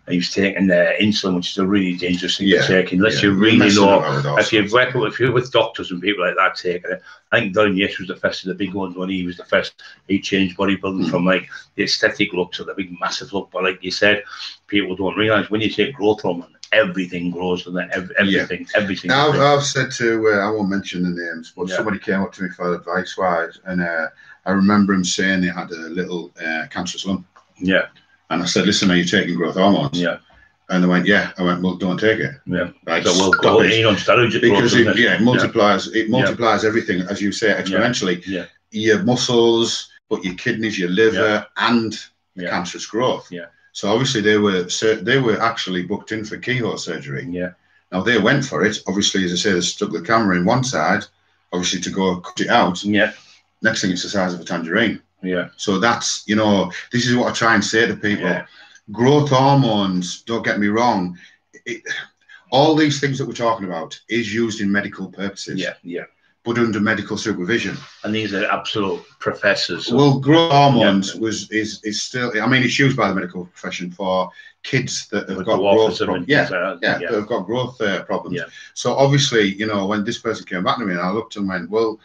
he was taking insulin, which is a really dangerous thing to take. Unless you really know, if you're with doctors and people like that taking it. I think Don Yates was the first of the big ones when he was the first. He changed bodybuilding from like the aesthetic look to the big massive look. But like you said, people don't realise when you take growth hormone, everything grows, and everything. Now, I've said to I won't mention the names, but somebody came up to me for advice wise, and I remember him saying he had a little cancerous lump. Yeah. And I said, "Listen, are you taking growth hormones?" Yeah. And they went, "Yeah." I went, "Well, don't take it." Yeah. Right. So we'll go on steroids because it multiplies. It multiplies everything, as you say, exponentially. Yeah. Your muscles, but your kidneys, your liver, and cancerous growth. Yeah. So obviously they were actually booked in for keyhole surgery. Yeah. Now they went for it. Obviously, as I say, they stuck the camera in one side, obviously to go cut it out. Yeah. Next thing, it's the size of a tangerine. Yeah. So that's, this is what I try and say to people. Yeah. Growth hormones, don't get me wrong. All these things that we're talking about is used in medical purposes. Yeah. Yeah. But under medical supervision. And these are absolute professors. Well, growth hormones is still, I mean, it's used by the medical profession for kids that have got growth problems. That have got growth problems. Yeah. So obviously, when this person came back to me and I looked and went, well,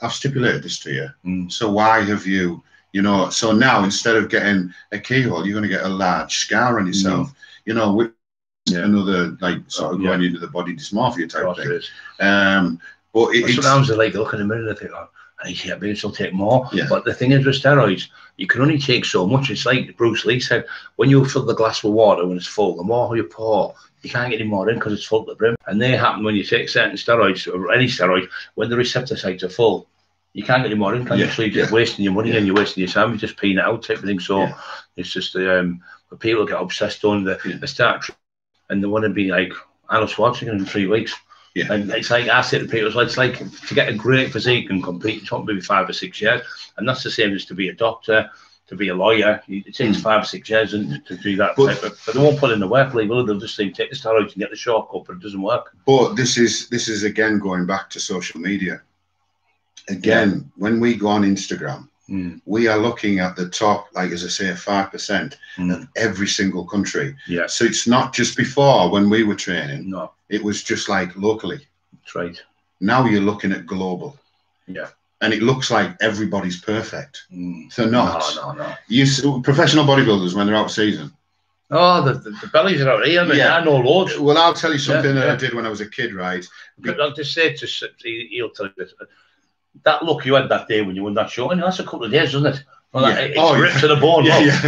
I've stipulated this to you. So why have you, so now instead of getting a keyhole, you're going to get a large scar on yourself, with another, like, sort of going into the body dysmorphia type thing. But sometimes they like look in the mirror and they think, maybe she'll take more. Yeah. But the thing is with steroids, you can only take so much. It's like Bruce Lee said, when you fill the glass with water when it's full, the more you pour, you can't get any more in because it's full to the brim. And they happen when you take certain steroids or any steroid, when the receptor sites are full, you can't get any more in, can you? So you're just wasting your money and you're wasting your time, you're just peeing it out type of thing. So it's just when people get obsessed on they start and they want to be like Arnold Schwarzenegger in 3 weeks. Yeah. And it's like I say to people, it's like to get a great physique and compete, it's maybe 5 or 6 years. And that's the same as to be a doctor, to be a lawyer. It takes 5 or 6 years to do that. But they won't put in the work, will they? They'll just say, take the steroids and get the shortcut, but it doesn't work. But this is again going back to social media. Again, when we go on Instagram, we are looking at the top, like as I say, 5% of every single country. Yeah. So it's not just before when we were training. No. It was just like locally. That's right. Now you're looking at global. Yeah. And it looks like everybody's perfect. They're not. No. You professional bodybuilders when they're out of season. Oh, the bellies are out here. I know loads. Well, I'll tell you something that I did when I was a kid, right? But I'll just say he'll tell you this. That look you had that day when you won that show, and that's a couple of days, doesn't it? Well, it's ripped to the bone.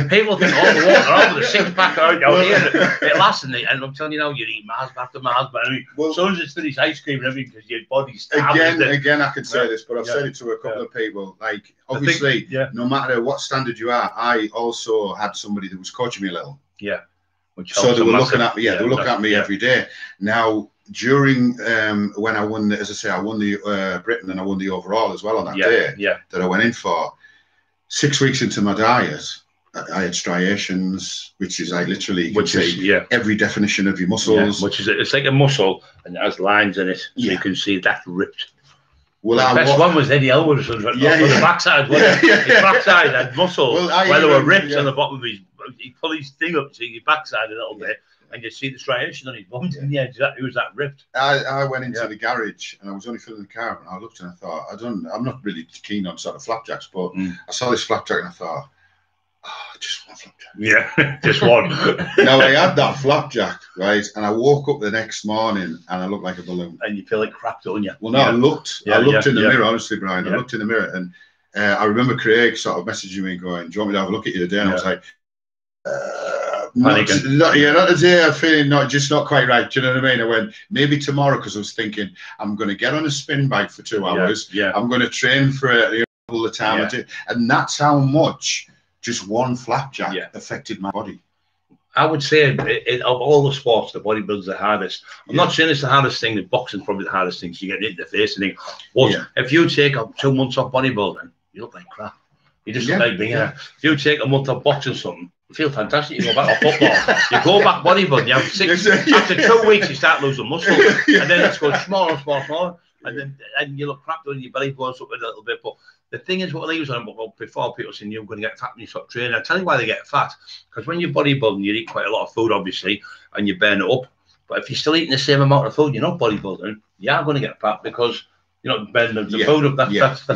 People think, oh, the water over the six-pack out down here. It lasts, and I'm telling you now, you eat Mars after Mars. But I mean, as soon as it's finished ice cream and everything, because your body's again, I can say this, but I've said it to a couple of people. Like, obviously, no matter what standard you are, I also had somebody that was coaching me a little. Yeah. So they were looking at me. Yeah, they were looking at me every day. Now, during when I won, as I say, I won the Britain and I won the overall as well on that day that I went in for. 6 weeks into my diet, I had striations, which is like literally every definition of your muscles. Which is it's like a muscle and it has lines in it, so you can see that ripped. Well, the best one was Eddie Elwood's on the backside. His backside had muscle, where they were ripped on the bottom of his. He pulled his thing up to your backside a little bit, and you see the striation on his bum. Yeah, exactly. It was that ripped. I went into the garage and I was only filling the car, and I looked and I thought, I'm not really keen on sort of flapjacks, but I saw this flapjack and I thought, just one flapjack. Yeah, just one. Now I had that flapjack, right, and I woke up the next morning and I looked like a balloon. And you feel like crap, don't you? Well, no, I looked in the mirror, honestly, Brian. I looked in the mirror, and I remember Craig sort of messaging me going, "Do you want me to have a look at you today?" And I was like, not today. I'm feeling not quite right. Do you know what I mean? I went, maybe tomorrow, because I was thinking I'm going to get on a spin bike for 2 hours. I'm going to train for it all the time. And that's how much just one flapjack affected my body. I would say of all the sports, the bodybuilding's the hardest. I'm not saying it's the hardest thing. The boxing's probably the hardest thing. So you get hit in the face and think, if you take 2 months off bodybuilding, you look like crap. You just look like me. If you take a month off boxing something, you feel fantastic. You go back to football. You go back bodybuilding. You have after 2 weeks, you start losing muscle, and then it's going smaller and smaller, and you look crap, and your belly blows up a little bit. But the thing is, what leaves on before people saying you're going to get fat when you stop training. I'll tell you why they get fat. Because when you're bodybuilding, you eat quite a lot of food, obviously, and you burn it up. But if you're still eating the same amount of food, you're not bodybuilding. You are going to get fat because you're not burning the food up. That's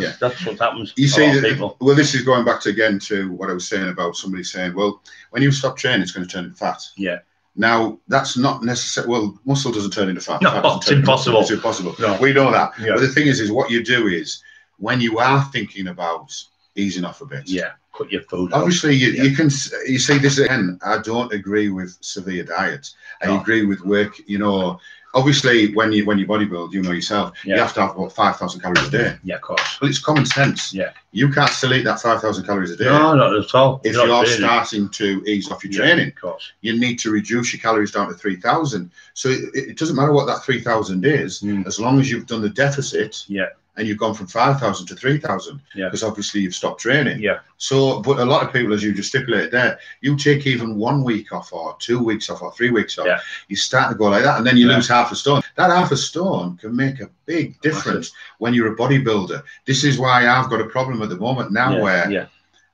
what happens. You see, people. Well, this is going back to what I was saying about somebody saying, well, when you stop training, it's going to turn into fat. Yeah. Now, that's not necessary. Well, muscle doesn't turn into fat. No, it's impossible. It's impossible. No. We know that. Yeah. But the thing is what you do is, when you are thinking about easing off a bit, cut your food. Obviously, you can. You see this again. I don't agree with severe diets. I agree with work. You know, obviously, when you bodybuild, you know yourself, you have to have about 5,000 calories a day. Yeah, of course. Well, it's common sense. Yeah. You can't still eat that 5,000 calories a day. No, not at all. If you're starting to ease off your training, of course, you need to reduce your calories down to 3,000. So it doesn't matter what that 3,000 is, as long as you've done the deficit. Yeah. And you've gone from 5,000 to 3,000 because obviously you've stopped training. Yeah. So, but a lot of people, as you just stipulated there, you take even 1 week off or 2 weeks off or 3 weeks off, you start to go like that, and then you lose half a stone. That half a stone can make a big difference when you're a bodybuilder. This is why I've got a problem at the moment now where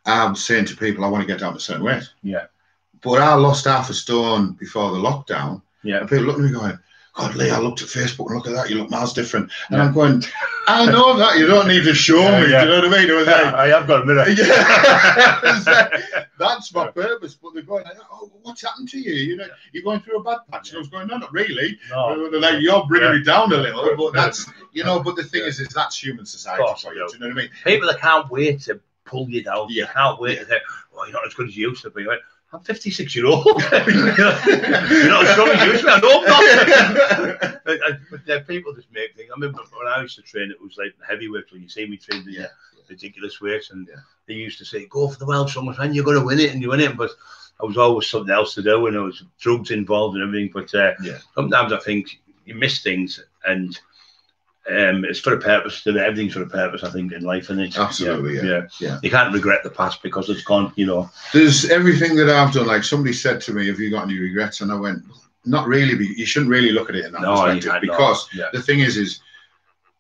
I'm saying to people, I want to get down to a certain weight. Yeah. But I lost half a stone before the lockdown. Yeah. And people look at me going, God, Lee, I looked at Facebook and look at that. You look miles different. And I'm going, I know that. You don't need to show me. Do you know what I mean? It was like, I have got a minute. That's my purpose. But they're going, oh, what's happened to you? You know, you're going through a bad patch. And I was going, no, not really. No. They're like, you're bringing me down a little. But that's, you know, but the thing is that's human society. Course, do you know what I mean? People that can't wait to pull you down. You can't wait to say, oh, you're not as good as you used to be. Right? I'm 56-year-old. You're not as strong as you used to be. I know I'm not. But people just make things. I remember when I used to train, it was like heavyweights. When you see me train the ridiculous weights, and they used to say, "Go for the world, so much, man. You're going to win it," and you win it. But I was always something else to do, and there was drugs involved and everything. But sometimes I think you miss things, and it's for a purpose. Everything's for a purpose, I think, in life, and it's absolutely, You can't regret the past because it's gone. You know, there's everything that I've done. Like somebody said to me, "Have you got any regrets?" And I went, "Not really. But you shouldn't really look at it in that perspective because the thing is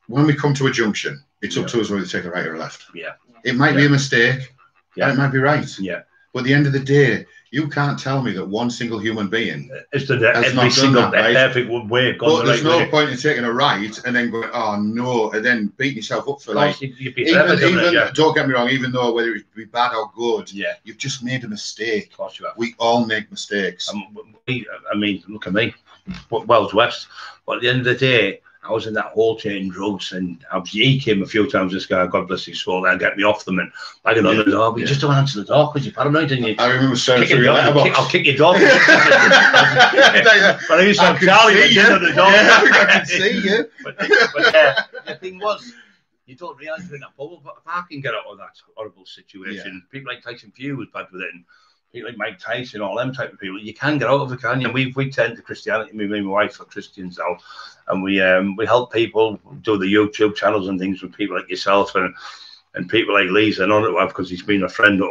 when we come to a junction, it's up to us whether to take a right or a left. Yeah, it might be a mistake. Yeah, it might be right. Yeah, but at the end of the day, you can't tell me that one single human being has every single perfect way. But there's no point in taking a right and then going, oh no, and then beating yourself up for like. Don't get me wrong, even though whether it be bad or good, you've just made a mistake. Of course you have. We all make mistakes. I mean, look at me, Wells West. But at the end of the day, I was in that whole chain drugs, and he came a few times. This guy, God bless his soul, and get me off them, and I got on the door. But you just don't answer the door because you're paranoid, and you. I remember saying, I'll kick your door. But I used to have Charlie at the door. I can see you. But the thing was, you don't realise you're in that bubble. But if I can get out of that horrible situation, people like Tyson Fury was bad with it, and people like Mike Tyson, all them type of people, you can get out of it, can you? And we tend to Christianity. Me and my wife are Christians now, and we help people do the YouTube channels and things with people like yourself and people like Lee's and on it because he's been a friend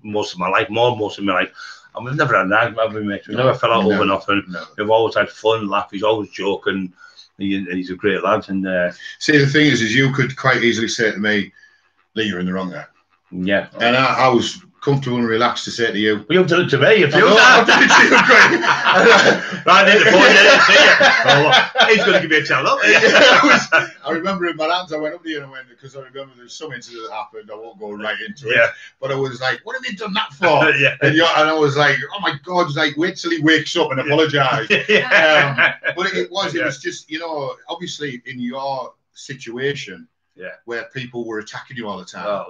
most of my life, most of my life. And we've never had an argument, have we, mate? We've never fell out over nothing. No. We've always had fun, laugh. He's always joking. And he's a great lad. And see, the thing is you could quite easily say to me, Lee, you're in the wrong there. Yeah. And I was comfortable and relaxed to say to you. Well, you've done it to me a few times. I've done it to you, Greg. Right in the point, didn't see you. He's going to give me a tell up. I remember in my hands, I went up to you and I went, because I remember there's some incident that happened. I won't go right into it. But I was like, what have you done that for? And I was like, oh my God, like, wait till he wakes up and apologise. But it was just, you know, obviously in your situation, where people were attacking you all the time. Oh, it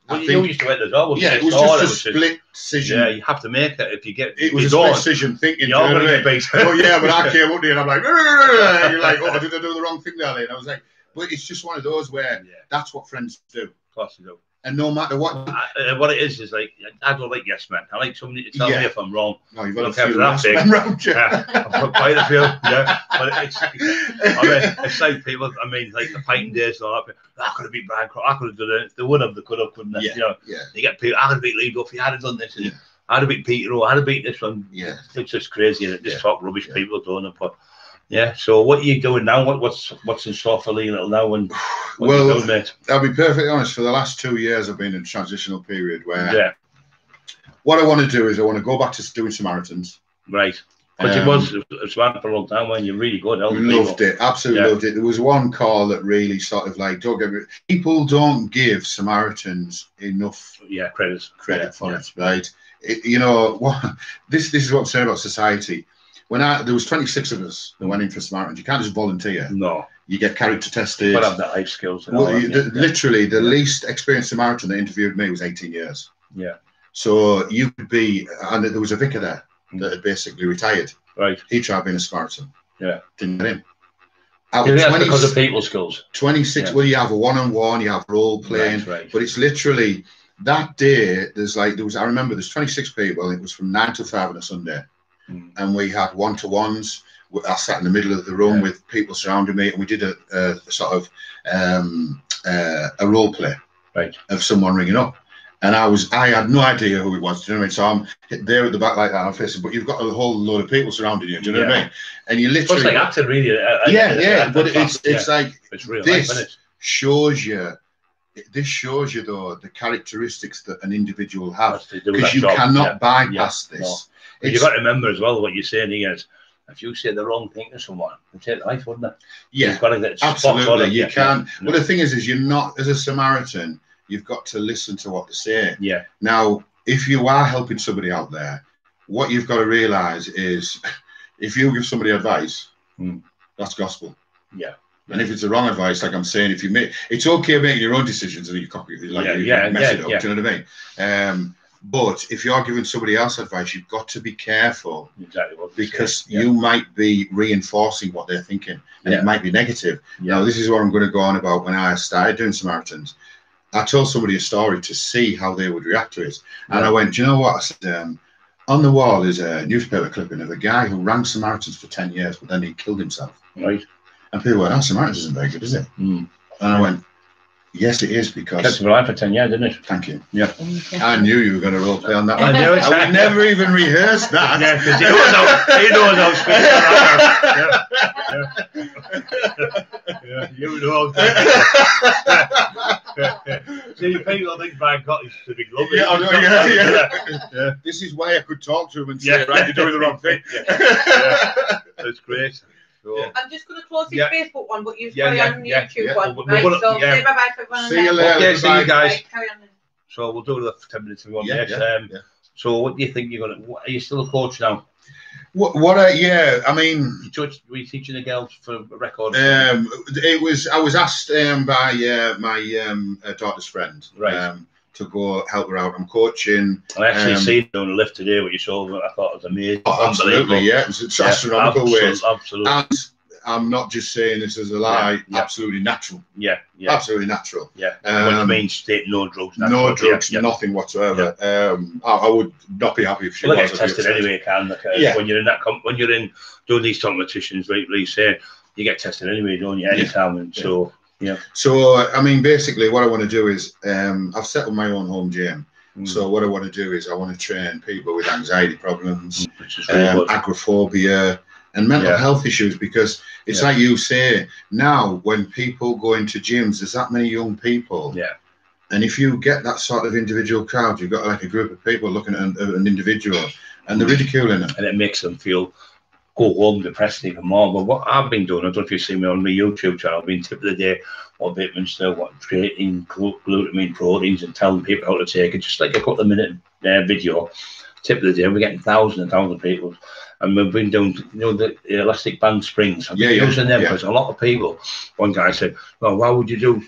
was you used to wait as well. It was just a split decision. Yeah, you have to make it if you get. It was a split decision thinking. You're going to get beat. Oh yeah, but I came up to you and I'm like, and you're like, oh, did I do the wrong thing there? And I was like, but it's just one of those where that's what friends do. Of course they do. And no matter what, what it is like, I don't like yes men. I like somebody to tell me if I'm wrong. No, you've got a few yes men around you. I've got quite a few. Yeah, but it's like people. I mean, like the fighting days and all that. I could have beat Brian Croft. I could have done it. They would have. They could have. Couldn't they? You know. You get people. I could have beat Lee Duffy. I'd have done this. And I'd have beat Peter. I'd have beat this one. Yeah. It's just crazy. And just talk rubbish. People doing it, but. Yeah, so what are you doing now? What's in store for Lee Little now? And well, you doing, mate? I'll be perfectly honest. For the last 2 years, I've been in a transitional period where what I want to do is I want to go back to doing Samaritans. Right. But it was Samaritan for a long time when you're really good. Loved it, absolutely loved it. There was one call that really sort of like, people don't give Samaritans enough credit for it, right? You know, this is what I'm saying about society. There was 26 of us that went in for Samaritans. You can't just volunteer. No. You get character tested. But have the life skills. And literally, the least experienced Samaritan that interviewed me was 18 years. Yeah. So you could be, and there was a vicar there that had basically retired. Right. He tried being a Samaritan. Yeah. Didn't get in. Because of people skills. 26. Well, you have a one-on-one, you have role playing, but it's literally that day. I remember there's 26 people. It was from 9 to 5 on a Sunday. And we had one-to-ones. I sat in the middle of the room with people surrounding me, and we did a sort of a role play of someone ringing up. And I had no idea who it was. Do you know what I mean? So I'm there at the back like that. I'm facing, but you've got a whole load of people surrounding you. Do you know what I mean? And you literally, it's like acting, really. But it's like it's real this life, isn't it? shows you. This shows you though the characteristics that an individual has, because you cannot bypass this. No. You've got to remember as well what you're saying here is, if you say the wrong thing to someone, they'd take life, wouldn't they? Yeah, you've got to get absolutely. You can't. Well, the thing is you're not, as a Samaritan, you've got to listen to what they say. Yeah. Now, if you are helping somebody out there, what you've got to realise is, if you give somebody advice, that's gospel. Yeah. And if it's the wrong advice, like I'm saying, if you it's okay making your own decisions and you copy, you mess it up. Do you know what I mean? But if you're giving somebody else advice, you've got to be careful. Exactly. Because you might be reinforcing what they're thinking, and it might be negative. Now, this is what I'm going to go on about. When I started doing Samaritans, I told somebody a story to see how they would react to it. And I went, do you know what? I said, on the wall is a newspaper clipping of a guy who ran Samaritans for 10 years, but then he killed himself. Right. And people went, Samaritans isn't very good, is it? And I went, yes, it is, because... Kept him alive for 10 years, didn't it? Thank you. Yeah. I knew you were going to role play on that one. I knew it. I would never even rehearse that. Yeah, because you know See, people think Brian Cottage is a big love. Yeah. This is why I could talk to him and say, right, you're doing the wrong thing. That's great. Sure. I'm just going to close this Facebook one, but you've carry on the YouTube one. Right, so say bye-bye for everyone. See you later. Okay, see you guys. Right, carry on then. So we'll do the 10 minutes we want next. So what do you think you're going to... Are you still a coach now? Yeah, I mean, were you teaching the girls for a record? It was. I was asked by my daughter's friend, right, to go help her out. I'm coaching. I actually seen you on the lift today what you showed me. I thought it was amazing. Oh, absolutely, yeah, it's astronomical weight. Absolutely. And I'm not just saying this as a lie. Absolutely natural. Yeah. Absolutely natural. Yeah. Which means no drugs. No drugs, nothing whatsoever. I would not be happy if she was. Get tested anyway, when you're in when you're in doing these competitions, like you say, you get tested anyway, don't you? Anytime, and so. Yeah. So I mean, basically, what I want to do is, I've set up my own home gym. So what I want to do is, I want to train people with anxiety problems, agoraphobia, and mental health issues, because it's like you say, now when people go into gyms, there's that many young people. Yeah. And if you get that sort of individual crowd, you've got like a group of people looking at an individual and they're ridiculing them. And it makes them feel go home depressed even more. But what I've been doing, I don't know if you've seen me on my YouTube channel, I've been tip of the day, what vitamins do, what creatine, glutamine, proteins, and telling people how to take it. Just like a couple of minute video, tip of the day. We're getting thousands and thousands of people. And we've been doing, the elastic band springs. I've been using them because a lot of people, one guy said, well, why would you do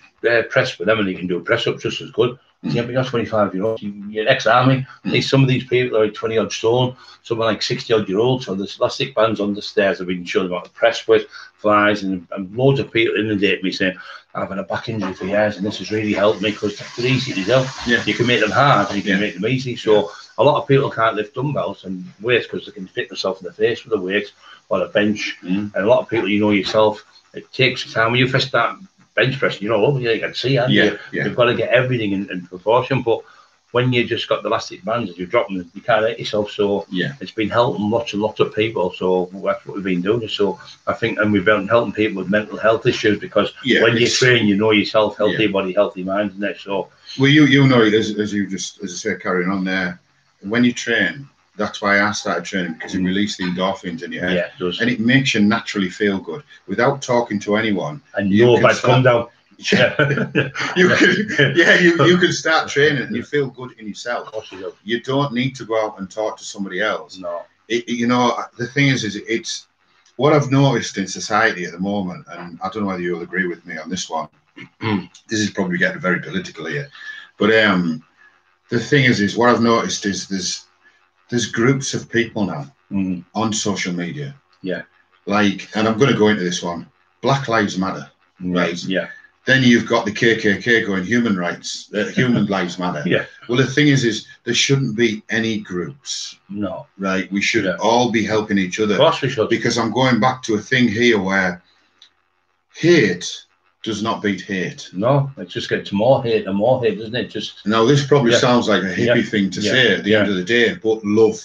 press with them and you can do press ups just as good? Yeah, but you're 25 years old, you're ex-army. Some of these people are like 20 odd stone, some are like 60 odd year old. So there's elastic bands on the stairs I've been showing them how to press with, flies, and loads of people inundate me saying, I've had a back injury for years and this has really helped me because they're easy to do. Yeah. You can make them hard and you can make them easy. So a lot of people can't lift dumbbells and weights because they can hit themselves in the face with the weights or the bench. And a lot of people, yourself, it takes time. When you first start bench pressing, you can see, you've got to get everything in proportion. But when you just got the elastic bands and you drop them, you can't hit yourself. So it's been helping lots and lots of people. So that's what we've been doing. So I think, and we've been helping people with mental health issues because when you train, you know yourself, healthy body, healthy mind, isn't it? So well, you know, as I say, carrying on there, when you train, that's why I started training, because you release the endorphins in your head. Yeah, it does. And it makes you naturally feel good without talking to anyone. And you can come down. You can start training and you feel good in yourself. You don't need to go out and talk to somebody else. No. The thing is it's what I've noticed in society at the moment, and I don't know whether you'll agree with me on this one. This is probably getting very political here, but the thing is what I've noticed is there's groups of people now on social media. Yeah. Like, and I'm going to go into this one. Black Lives Matter. Right. Yeah. Then you've got the KKK going human rights, human lives matter. Yeah. Well, the thing is there shouldn't be any groups. No. Right. We should all be helping each other. Of course we should. Because I'm going back to a thing here where hate does not beat hate. No, it just gets more hate and more hate, doesn't it? Just now, this probably sounds like a hippie thing to say at the end of the day, but love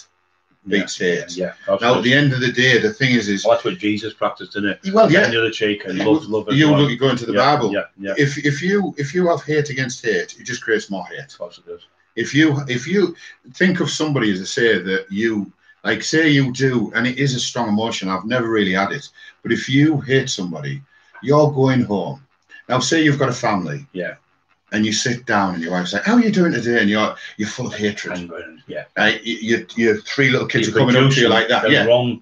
beats hate. Yeah. Now, at the end of the day, the thing is well, that's what Jesus practiced, isn't it? Well, the other cheek and love. You go into the Bible. Yeah. If you have hate against hate, it just creates more hate. Of course it does. If you think of somebody, as I say, that you like, say you do, and it is a strong emotion. I've never really had it, but if you hate somebody, you're going home. Now, say you've got a family, and you sit down, and your wife's like, "How are you doing today?" And you're full of hatred. Your three little kids are coming up to you like that. Wrong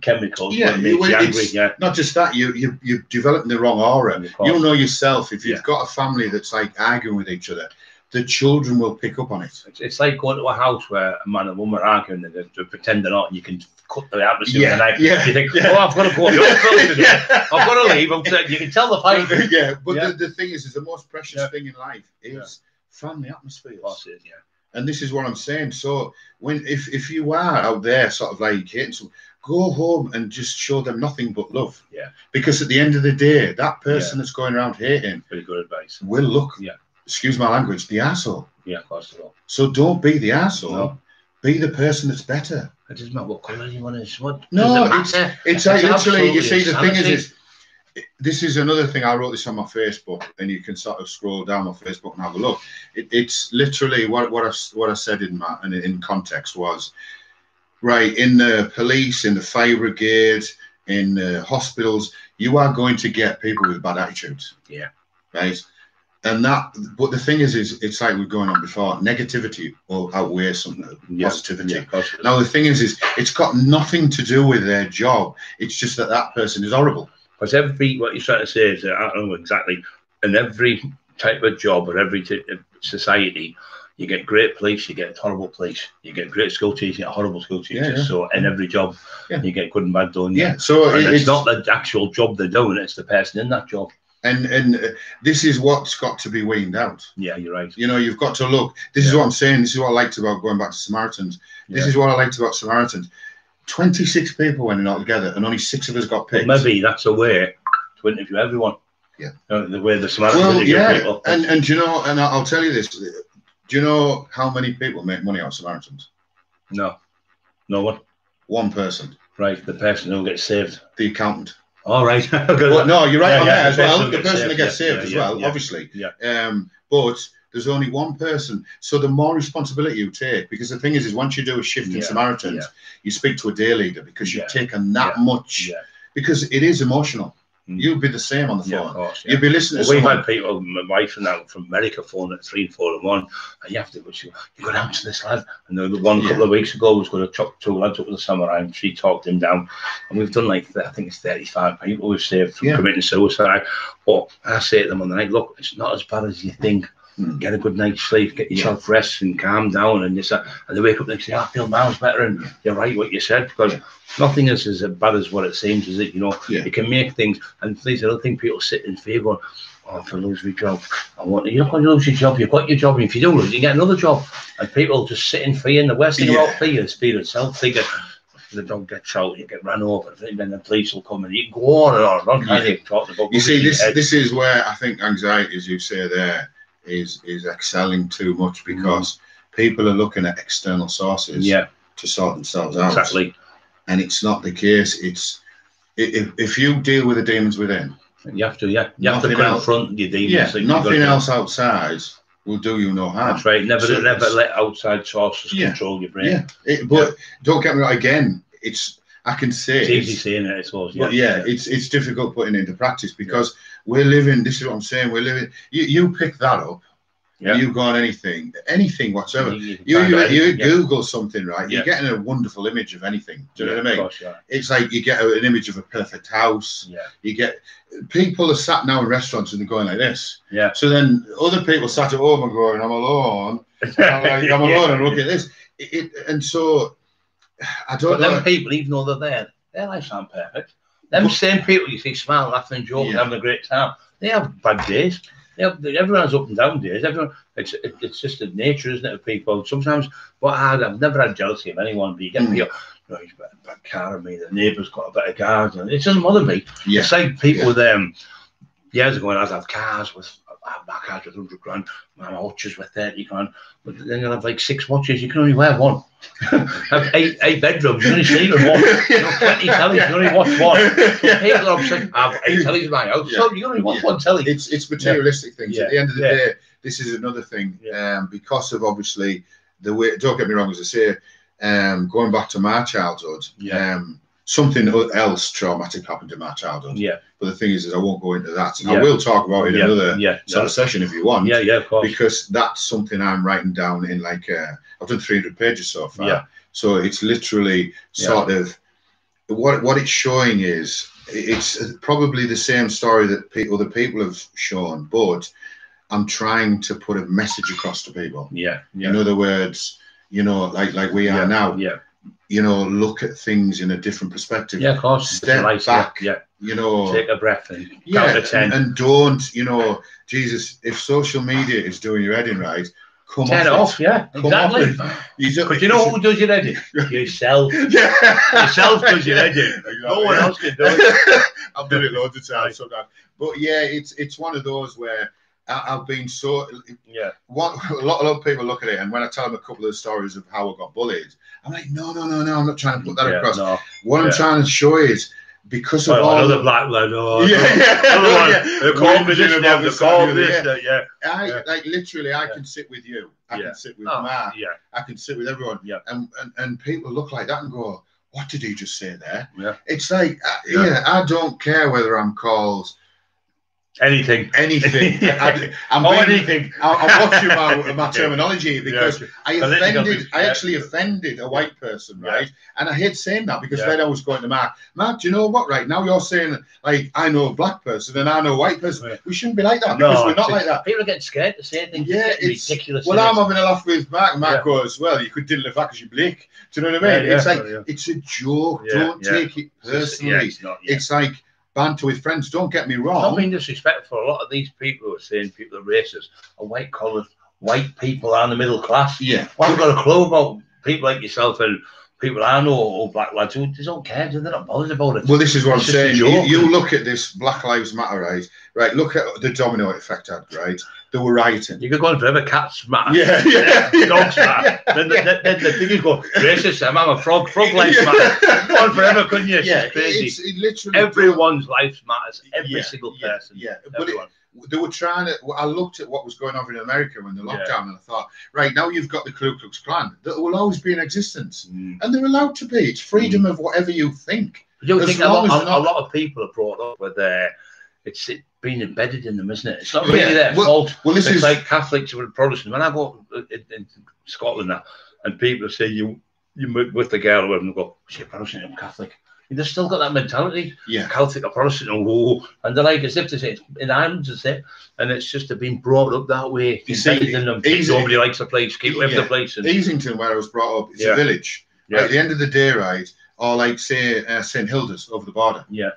chemicals. Not just that. You're developing the wrong aura. You know yourself. If you've got a family that's like arguing with each other, the children will pick up on it. It's like going to a house where a man and woman are arguing and they pretend they're not, and you can cut the atmosphere with a knife. You think, I've got to go today. I've got to leave. You can tell the fight. But the thing is the most precious thing in life is family atmosphere. Of course it is, And this is what I'm saying. So if you are out there sort of like hating someone, go home and just show them nothing but love. Yeah. Because at the end of the day, that person that's going around hating, very good advice, will look, excuse my language, the arsehole. Yeah, of course it will. So don't be the arsehole. No. Be the person that's better. It doesn't matter what colour anyone is. It's like literally, you see, the thing is this is another thing. I wrote this on my Facebook, and you can sort of scroll down my Facebook and have a look. It's literally what I said in context was, right, in the police, in the fire brigade, in hospitals, you are going to get people with bad attitudes. Yeah. Right. And that, but the thing is it's like we're going on before. Negativity will outweigh some positivity. Yeah, now the thing is it's got nothing to do with their job. It's just that person is horrible. Because what you're trying to say is that I don't know exactly. In every type of job or every type of society, you get great police, you get horrible police. You get great school teachers, you get horrible school teachers. So in every job, you get good and bad done. Yeah. So it's not the actual job they're doing; it's the person in that job. And this is what's got to be weaned out. Yeah, you're right. You know, you've got to look. This is what I'm saying. This is what I liked about going back to Samaritans. This is what I liked about Samaritans. 26 people went in altogether, and only 6 of us got picked. Well, maybe that's a way to interview everyone. Yeah. The way the Samaritans. Well, yeah. People. And you know, and I'll tell you this. Do you know how many people make money out of Samaritans? No. No one. One person. Right. The person who gets saved. The accountant. All right. Well, no, you're right on that as well. The person that gets saved as well, obviously. Yeah. But there's only one person. So the more responsibility you take, because the thing is once you do a shift in Samaritans, you speak to a day leader because you've taken that much. Yeah. Because it is emotional. You'll be the same on the phone. Yeah, of course, You'll be listening to we've had people, my wife and that from America phone at 3 and 4 in 1, and you have to go, you go down to this lad. And the one couple of weeks ago was going to chop 2 lads up with a samurai, and she talked him down. And we've done like, I think it's 35 people we've saved from committing suicide. But I say to them on the night, look, it's not as bad as you think. Get a good night's sleep, get yourself rest and calm down, and this, and they wake up and they say, I feel miles better, and you're right what you said, because nothing is as bad as what it seems, is it? You know, it can make things, and these are the things people sit in fear going, oh, if I lose my job, you're not going to lose your job, you've got your job, and if you do lose, you get another job. And people just sit in fear, and the worst thing about fear is fear itself. They get, if the dog gets out, you get run over, then the police will come, and you can go on and on. You see, this is where I think anxiety, as you say there, is excelling too much, because people are looking at external sources to sort themselves out. Exactly. And it's not the case. It's if you deal with the demons within, you have to confront your demons. Nothing else outside will do you no harm. That's right. Never let outside sources control your brain. But don't get me wrong, again, I can say it's easy saying it, I suppose. But it's difficult putting it into practice, because we're living, this is what I'm saying, we're living, you pick that up, you go on anything whatsoever. You Google something, right? You're getting a wonderful image of anything. Do you know what I mean? Course, it's like you get an image of a perfect house. You get, people are sat now in restaurants and they're going like this. So then other people sat at home and going, I'm alone. I'm alone and look at this. And so I don't know. Them people, even though they're there, their lives aren't perfect. Them same people you see smiling, laughing, joking, having a great time, they have bad days. Everyone has up and down days. It's just the nature, isn't it, of people? Sometimes, I've never had jealousy of anyone, but you get people, he's got a better car than me, the neighbour's got a better car. It doesn't bother me. It's like people with years ago when I'd have cars with, my car's with 100 grand, my watches with 30 grand, but then you'll have like 6 watches, you can only wear one. Have 8 bedrooms, you can only sleep in one. 20 tellies, you can only watch one. So people are upset, I have 8 tellies in my house, so you can only watch one telly. It's materialistic things. At the end of the day, this is another thing, because of obviously the way, don't get me wrong, as I say, going back to my childhood, something else traumatic happened in my childhood. But the thing is I won't go into that. I will talk about it in another sort of session if you want. Of course. Because that's something I'm writing down in like, I've done 300 pages so far. So it's literally sort of, what it's showing is, it's probably the same story that other people have shown, but I'm trying to put a message across to people. In other words, you know, like we are now. You know, look at things in a different perspective. Of course. Step back. You know, take a breath and count to 10. And don't, you know, Jesus, if social media is doing your head in right, come off. Exactly. Because you know who does your head in? Yourself. Yourself does your head in. No one else can do it. I've done it loads of times sometimes. But it's one of those where I've been so a lot of people look at it, and when I tell them a couple of the stories of how I got bullied, I'm like, no, I'm not trying to put that across. What I'm trying to show is, because of all another black lad, they called me this, they called this, like literally, I can sit with you, I can sit with Mark, I can sit with everyone, and people look like that and go, what did he just say there? It's like, I don't care whether I'm called Anything. I'm anything. I'm watching my terminology because Yeah. I actually offended a white person, right? And I hate saying that because then I was going to Mark, do you know what, right? Now you're saying, like, I know a black person and I know a white person. Yeah. We shouldn't be like that because we're not like that. People get scared to say things. Yeah, it's ridiculous. Well, I'm having a laugh with Mark. Mark goes, well, you could diddle the fact because you're Blake. Do you know what I mean? It's like, it's a joke. Don't take it personally. It's like banter with friends. Don't get me wrong. Not being disrespectful. A lot of these people who are saying people are racist are white collar, white people are in the middle class. Yeah. Well, I've got a clue about people like yourself and people I know, or black lads who just don't care. They're not bothered about it. Well, this is what I'm saying. You look at this Black Lives Matter, right? Right. Look at the domino effect had, right? They were rioting. You could go on forever. Cats matter. Yeah. Dogs matter. Then the thing is go racist. I'm a frog. Frog lives matter. Go on forever, couldn't you? Yeah. It's crazy. It literally. Everyone's life matters. Every single person. Yeah. But they were trying to. I looked at what was going on in America when the lockdown, and I thought, right now you've got the Ku Klux Klan that will always be in existence, and they're allowed to be. It's freedom of whatever you think. You think a lot of people are brought up with it's been embedded in them, isn't it? It's not really their fault. Well, this is like Catholics or Protestants. When I go in Scotland now, and people say you with the girl, and they go, "She's Protestant, I'm Catholic." They've still got that mentality. Yeah, Catholic or Protestant, and they're like as if to say it's in Ireland, is it? And it's just they've been brought up that way. You see, in them. Nobody likes the place. Keep away from the place. And Easington, where I was brought up, it's a village. Yeah. At the end of the day, right, or like say St Hilda's over the border. Yeah,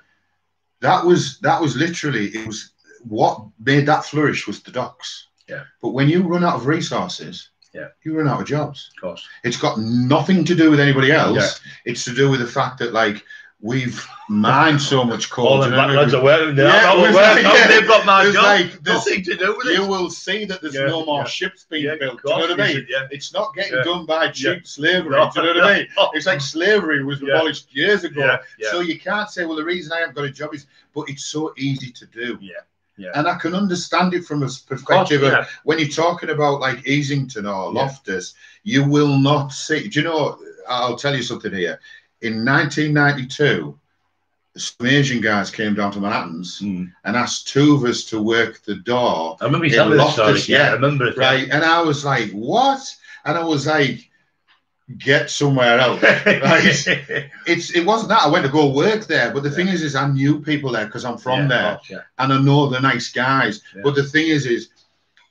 that was literally it was what made that flourish was the docks. Yeah, but when you run out of resources. Yeah, you run out of jobs. Of course, it's got nothing to do with anybody else. Yeah. It's to do with the fact that like we've mined so much coal. All the black lads are working. They've got my job. Like, nothing to do with it. You will see that there's no more ships being built. Do you know what I mean? It's not getting done by cheap slavery. Do you know what I mean? It's like slavery was abolished years ago. So you can't say, well, the reason I haven't got a job is, but it's so easy to do. Yeah. And I can understand it from a perspective of when you're talking about like Easington or Loftus, you will not see. Do you know? I'll tell you something here. In 1992, some Asian guys came down to Manhattan's and asked two of us to work the door. I remember you telling me Loftus, I remember it. Right, and I was like, "What?" And I was like, get somewhere else. Right? It wasn't that I went to go work there, but the thing is I knew people there because I'm from there, and I know the nice guys. But the thing is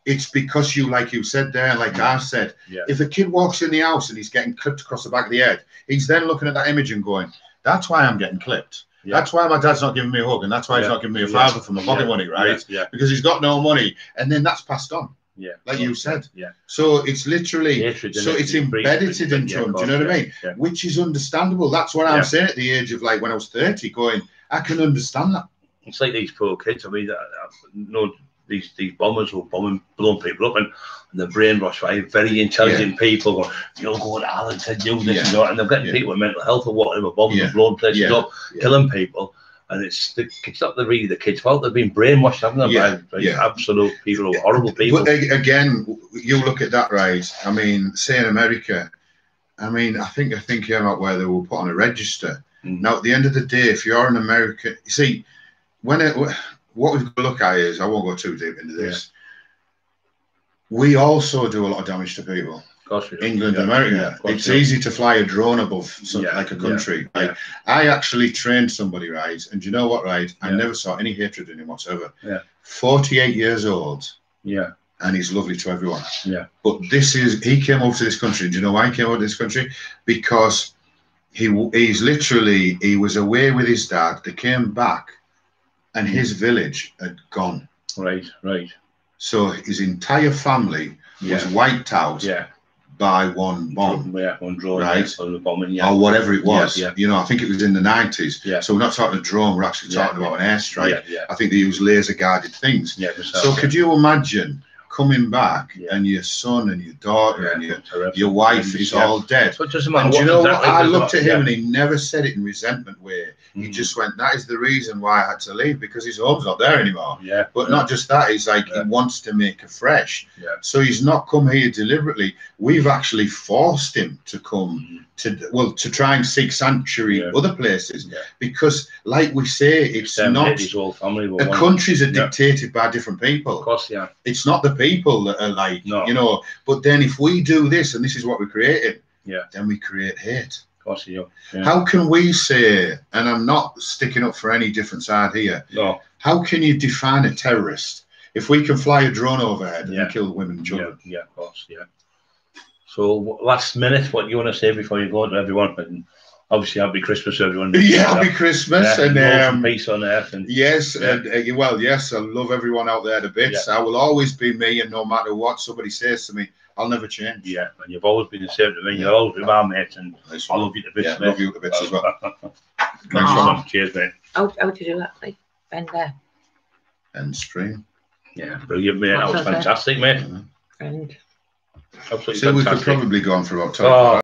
it's because you, like you said there, like I said, if a kid walks in the house and he's getting clipped across the back of the head, he's then looking at that image and going, "That's why I'm getting clipped. That's why my dad's not giving me a hug, and that's why he's not giving me a father for my pocket money, right? Because he's got no money, and then that's passed on." Yeah, like you said. Yeah. So it's literally it's embedded into him. Do you know what I mean? Yeah. Which is understandable. That's what I'm saying at the age of like when I was 30, going, I can understand that. It's like these poor kids. I mean, these bombers who blowing people up, and they're brainwashed by very intelligent people. Going, you'll go to Arlington, do this and that, and they're getting people with mental health or whatever, bombing and blowing places up, killing people. And it's not really the kids' fault. They've been brainwashed, haven't they? By absolute people who are horrible people. But again, you look at that, right? I mean, say in America, I mean, I think here about where they were put on a register. Now, at the end of the day, if you're an American, you see, what we've got to look at is, I won't go too deep into this. We also do a lot of damage to people. England and America. It's easy to fly a drone above like a country. Like, I actually trained somebody, right? And you know what, right? I never saw any hatred in him whatsoever. 48 years old. And he's lovely to everyone. But he came over to this country. Do you know why he came over to this country? Because he was away with his dad. They came back and his village had gone. Right. So his entire family was wiped out. By one bomb, one drone, right? Or bombing, or whatever it was. You know, I think it was in the 90s. So we're not talking a drone; we're actually talking about an airstrike. I think they use laser-guided things. So could you imagine coming back, Yeah. and your son and your daughter and terrific. your wife is all dead. So it doesn't matter And do you what know what? exactly I does looked not- at him and he never said it in resentment way. He Mhm. just went, that is the reason why I had to leave, because his home's not there anymore. Yeah. But not just that, he's like, he wants to make a fresh. Yeah. So he's not come here deliberately. We've actually forced him to come to try and seek sanctuary other places. Yeah. Because, like we say, it's not, his whole family. the countries are dictated by different people. Of course, yeah. It's not the people that are like, No. you know, but then if we do this, and this is what we created, Yeah. then we create hate. Of course, yeah. How can we say, and I'm not sticking up for any different side here, No. how can you define a terrorist if we can fly a drone overhead and kill women and children? Yeah, of course, yeah. So last minute, what you want to say before you go to everyone? And obviously, happy Christmas, everyone. Yeah, happy Christmas, love and peace on earth. And yes, and well, yes, I love everyone out there to bits. I will always be me, and no matter what somebody says to me, I'll never change. Yeah, and you've always been the same to me. You'll always be my mate, and I love you to bits. Yeah, love you to bits as well. Thanks so much. Cheers, mate. How do you do that, like? Bend there. End stream. Yeah, brilliant, mate. That was fantastic, mate. And Absolutely so we could fantastic. probably go on for about 10 Oh,